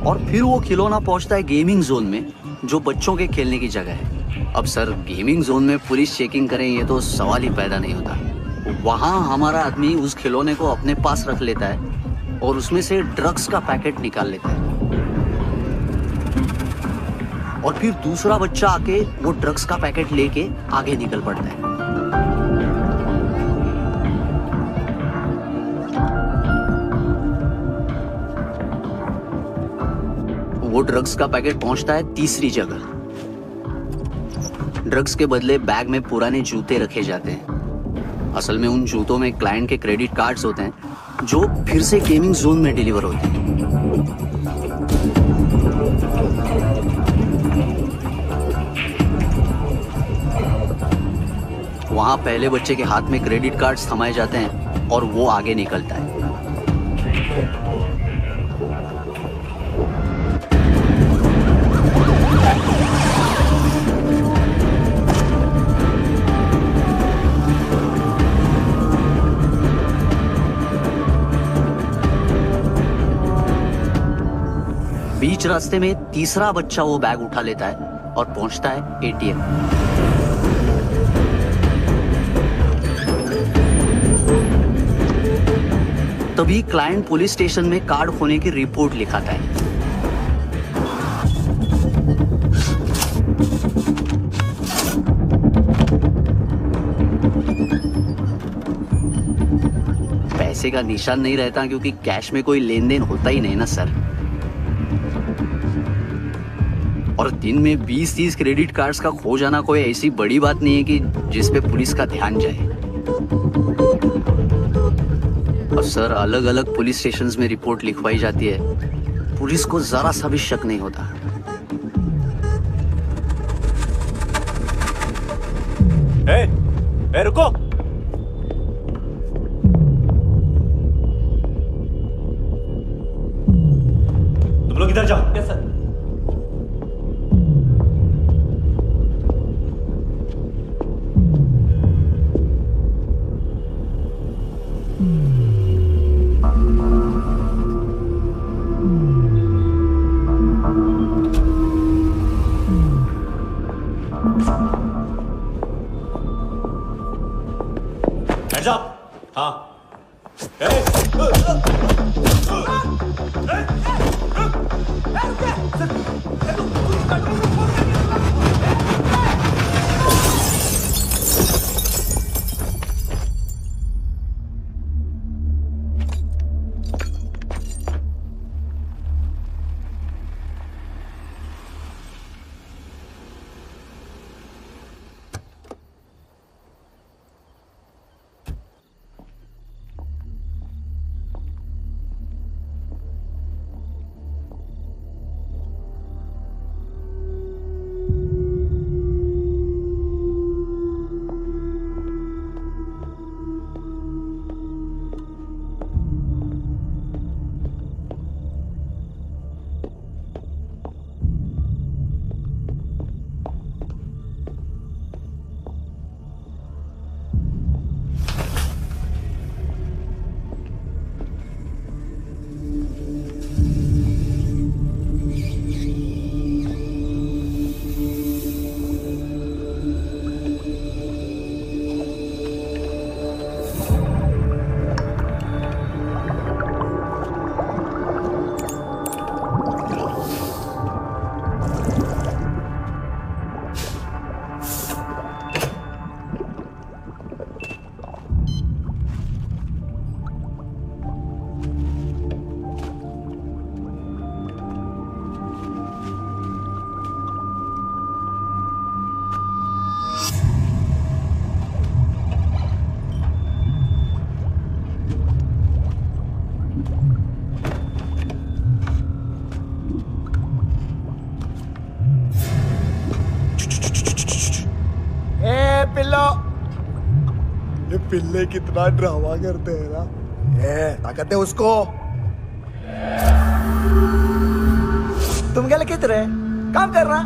और फिर वो खिलौना पहुंचता है गेमिंग जोन में, जो बच्चों के खेलने की जगह है। अब सर गेमिंग जोन में पुलिस चेकिंग करें ये तो सवाल ही पैदा नहीं होता। वहां हमारा आदमी उस खिलौने को अपने पास रख लेता है और उसमें से ड्रग्स का पैकेट निकाल लेता है, और फिर दूसरा बच्चा आके वो ड्रग्स का पैकेट लेके आगे निकल पड़ता है। वो ड्रग्स का पैकेट पहुंचता है तीसरी जगह। ड्रग्स के बदले बैग में पुराने जूते रखे जाते हैं। असल में उन जूतों में क्लाइंट के क्रेडिट कार्ड्स होते हैं जो फिर से गेमिंग जोन में डिलीवर होते हैं। वहां पहले बच्चे के हाथ में क्रेडिट कार्ड्स थमाए जाते हैं और वो आगे निकलता है। बीच रास्ते में तीसरा बच्चा वो बैग उठा लेता है और पहुंचता है एटीएम। तभी क्लाइंट पुलिस स्टेशन में कार्ड खोने की रिपोर्ट लिखाता है। पैसे का निशान नहीं रहता क्योंकि कैश में कोई लेन देन होता ही नहीं ना सर। और दिन में 20-30 क्रेडिट कार्ड्स का खो जाना कोई ऐसी बड़ी बात नहीं है कि जिस पे पुलिस का ध्यान जाए। और सर अलग अलग पुलिस स्टेशंस में रिपोर्ट लिखवाई जाती है, पुलिस को जरा सा भी शक नहीं होता। ए, रुको। तुम लोग इधर जाओ। Yes sir. Hands up! हाँ। ये पिल्ले कितना ड्रामा करते हैं ना। ताकत है उसको। तुम क्या लिखित रहे? काम कर रहा।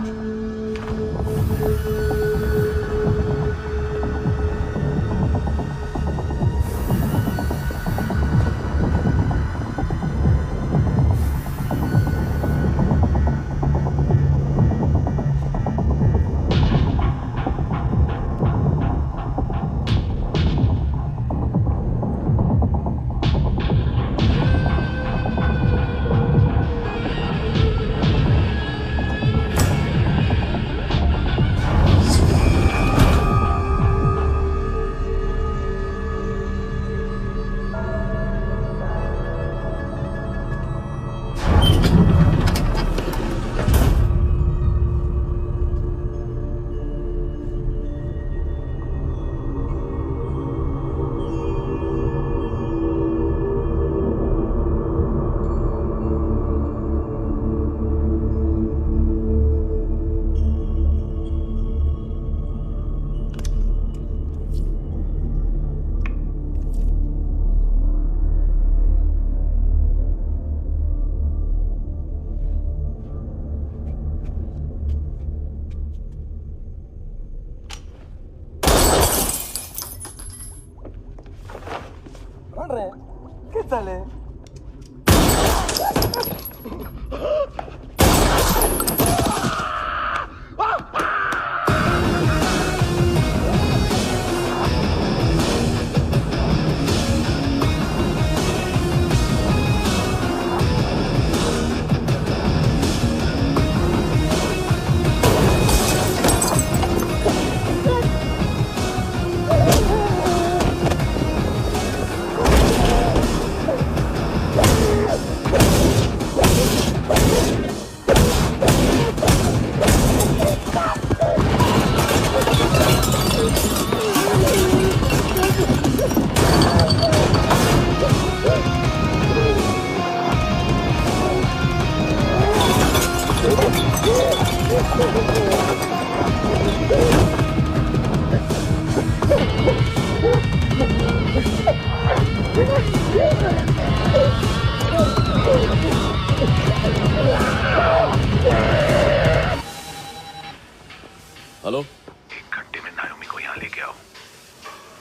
हेलो, 1 घंटे में नायोमी को यहाँ लेके आओ।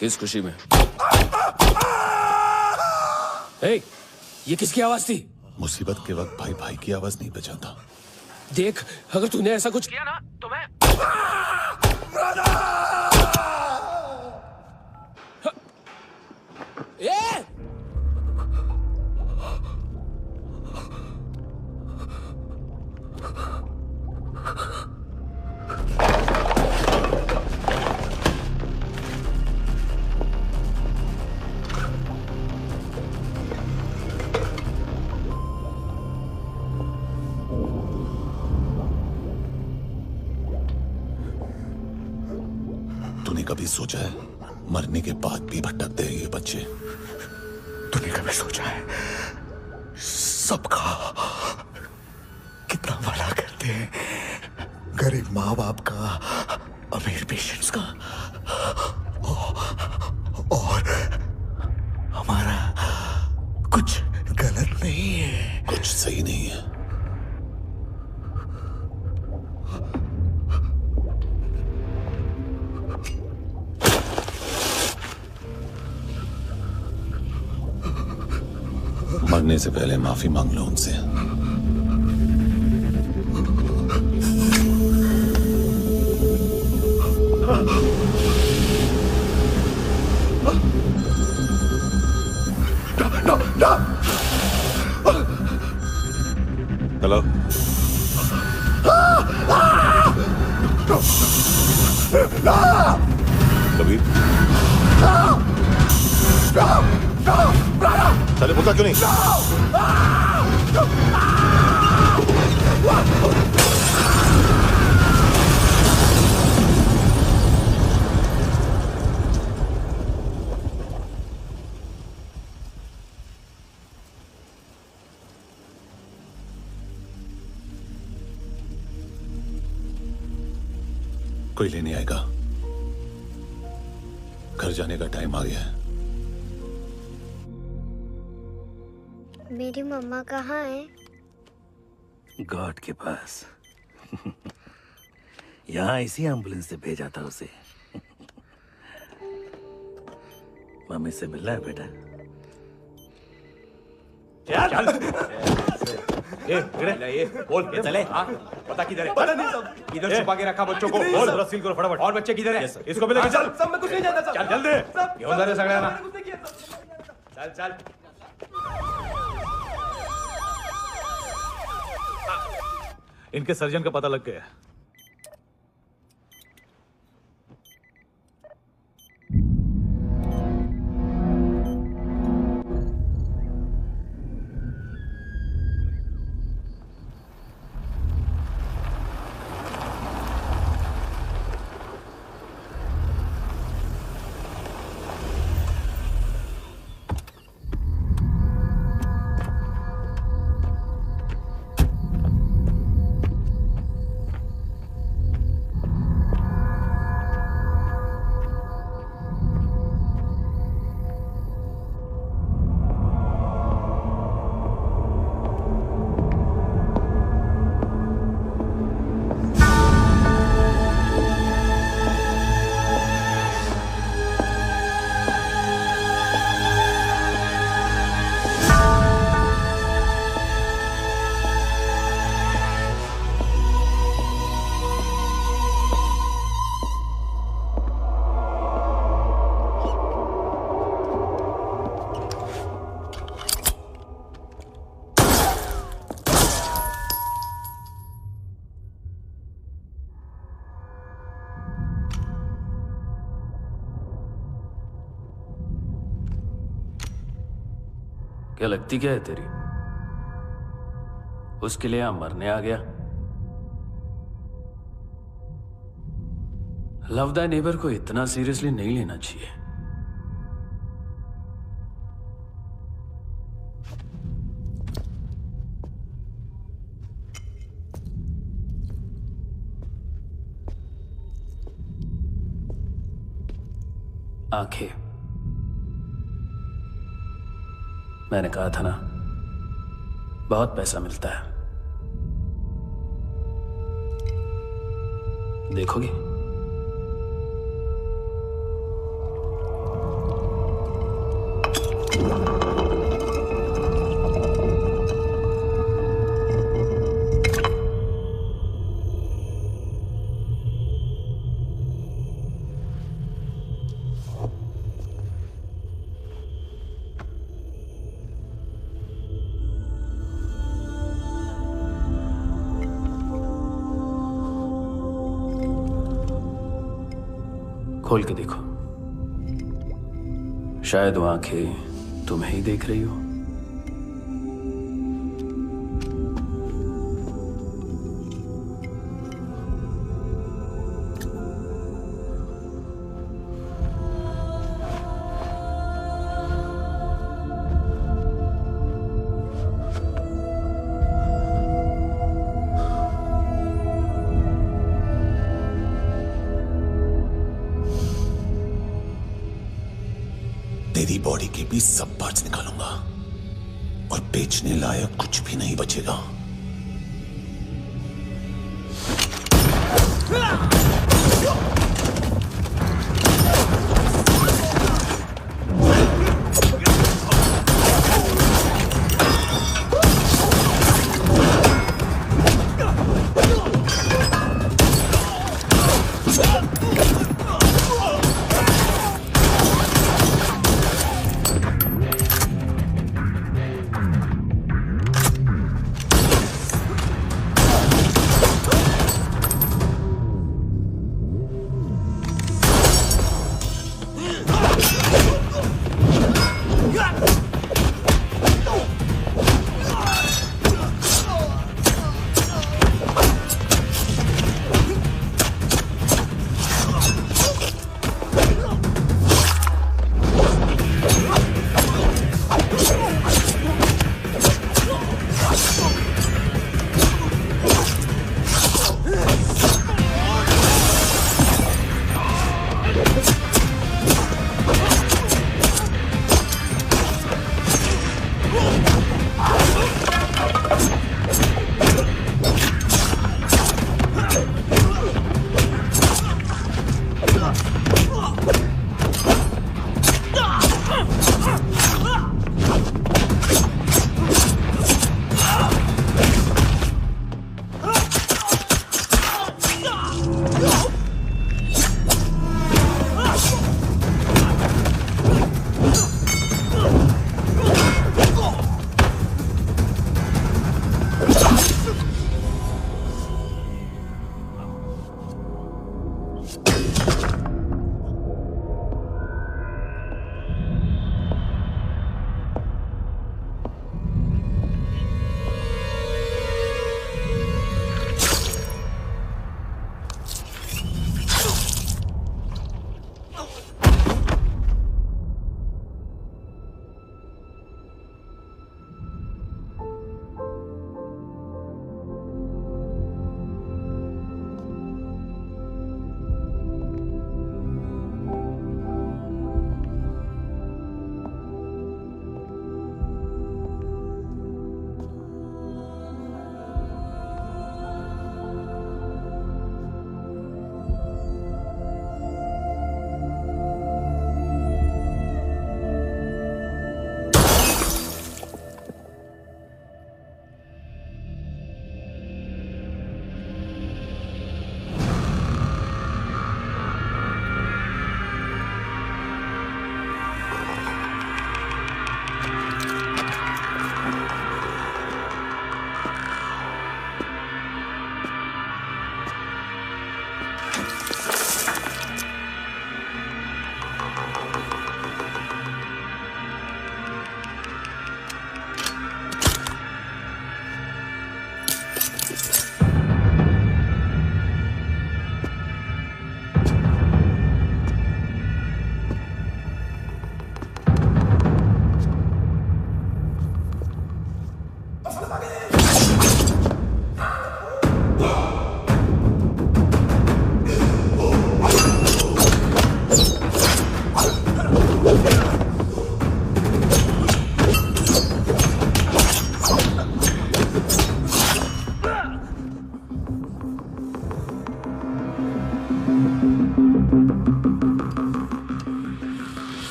किस खुशी में? ए, ये किसकी आवाज थी? मुसीबत के वक्त भाई भाई की आवाज नहीं बचाता। देख, अगर तूने ऐसा कुछ किया ना तो मैं कभी सोचा है मरने के बाद भी भटकते हैं ये बच्चे? तूने कभी सोचा है सबका कितना भला करते हैं? गरीब माँ बाप का, अमीर पेशेंट्स का, और हमारा कुछ गलत नहीं है, कुछ सही नहीं है। मरने से पहले माफी मांग लो उनसे। हेलो, कबीर, चले बोलता क्यों नहीं? कोई लेने आएगा। घर जाने का टाइम आ गया है। मेरी मम्मा कहाँ है? गॉड के पास। यहाँ इसी एम्बुलेंस से भेजा था उसे। मम्मी से मिलना है बेटा। चल ये बोल ये चले। हाँ पता किधर है? पता नहीं सब इधर छुपा के रखा बच्चों को। बोल जरा सील करो फटाफट। और बच्चे किधर है? इसको भी लेके चल। सब मैं कुछ नहीं जानता। चल जल्दी घेऊन जा रे सगळ्यांना। चल चल। इनके सर्जन का पता लग गया। क्या लगती क्या है तेरी? उसके लिए यहां मरने आ गया? लव द नेबर को इतना सीरियसली नहीं लेना चाहिए। आंखें, मैंने कहा था ना, बहुत पैसा मिलता है। देखोगे? खोल के देखो, शायद वो आंखें तुम्हें ही देख रही हो। तेरी बॉडी के भी सब पार्ट्स निकालूंगा और बेचने लायक कुछ भी नहीं बचेगा।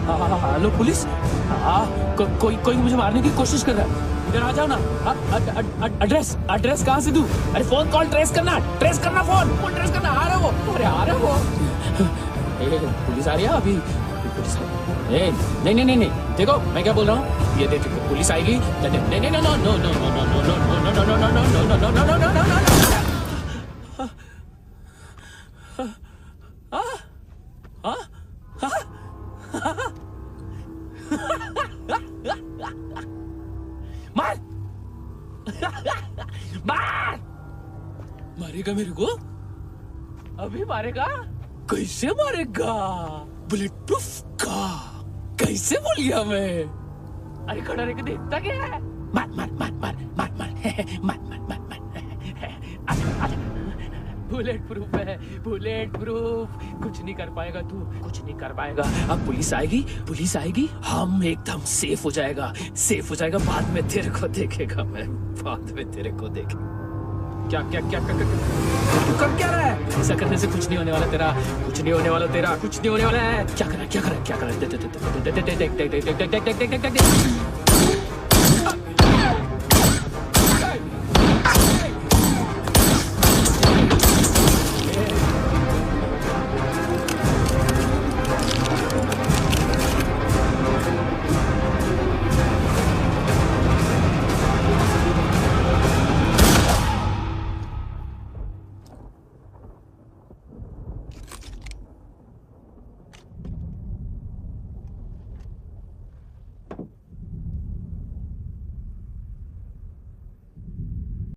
Hello police. कोई मुझे मारने की कोशिश कर रहा है। इधर आ जाओ ना। एड्रेस कहाँ से दूं? अरे फोन कॉल ट्रेस करना फोन ट्रेस करना। आ रहा वो, अरे आ रहा वो। पुलिस आ रही है अभी। नहीं, देखो मैं क्या बोल रहा हूँ। ये देखो पुलिस आएगी। मारेगा मेरे को? अभी मारेगा? कैसे मारेगा? बुलेट प्रूफ का कैसे बोल गया मैं? अरे खड़ा रह के देखता क्या है? मार बुलेट प्रूफ है, बुलेट प्रूफ। कुछ नहीं कर पाएगा तू, कुछ नहीं कर पाएगा। अब पुलिस आएगी, हम एकदम सेफ हो जाएगा। बाद में तेरे को देखेगा मैं, बाद में तेरे को देखेगा। क्या कर क्या रहा है? ऐसा करने से कुछ नहीं होने वाला तेरा, कुछ नहीं होने वाला है। क्या कर रहा है? देख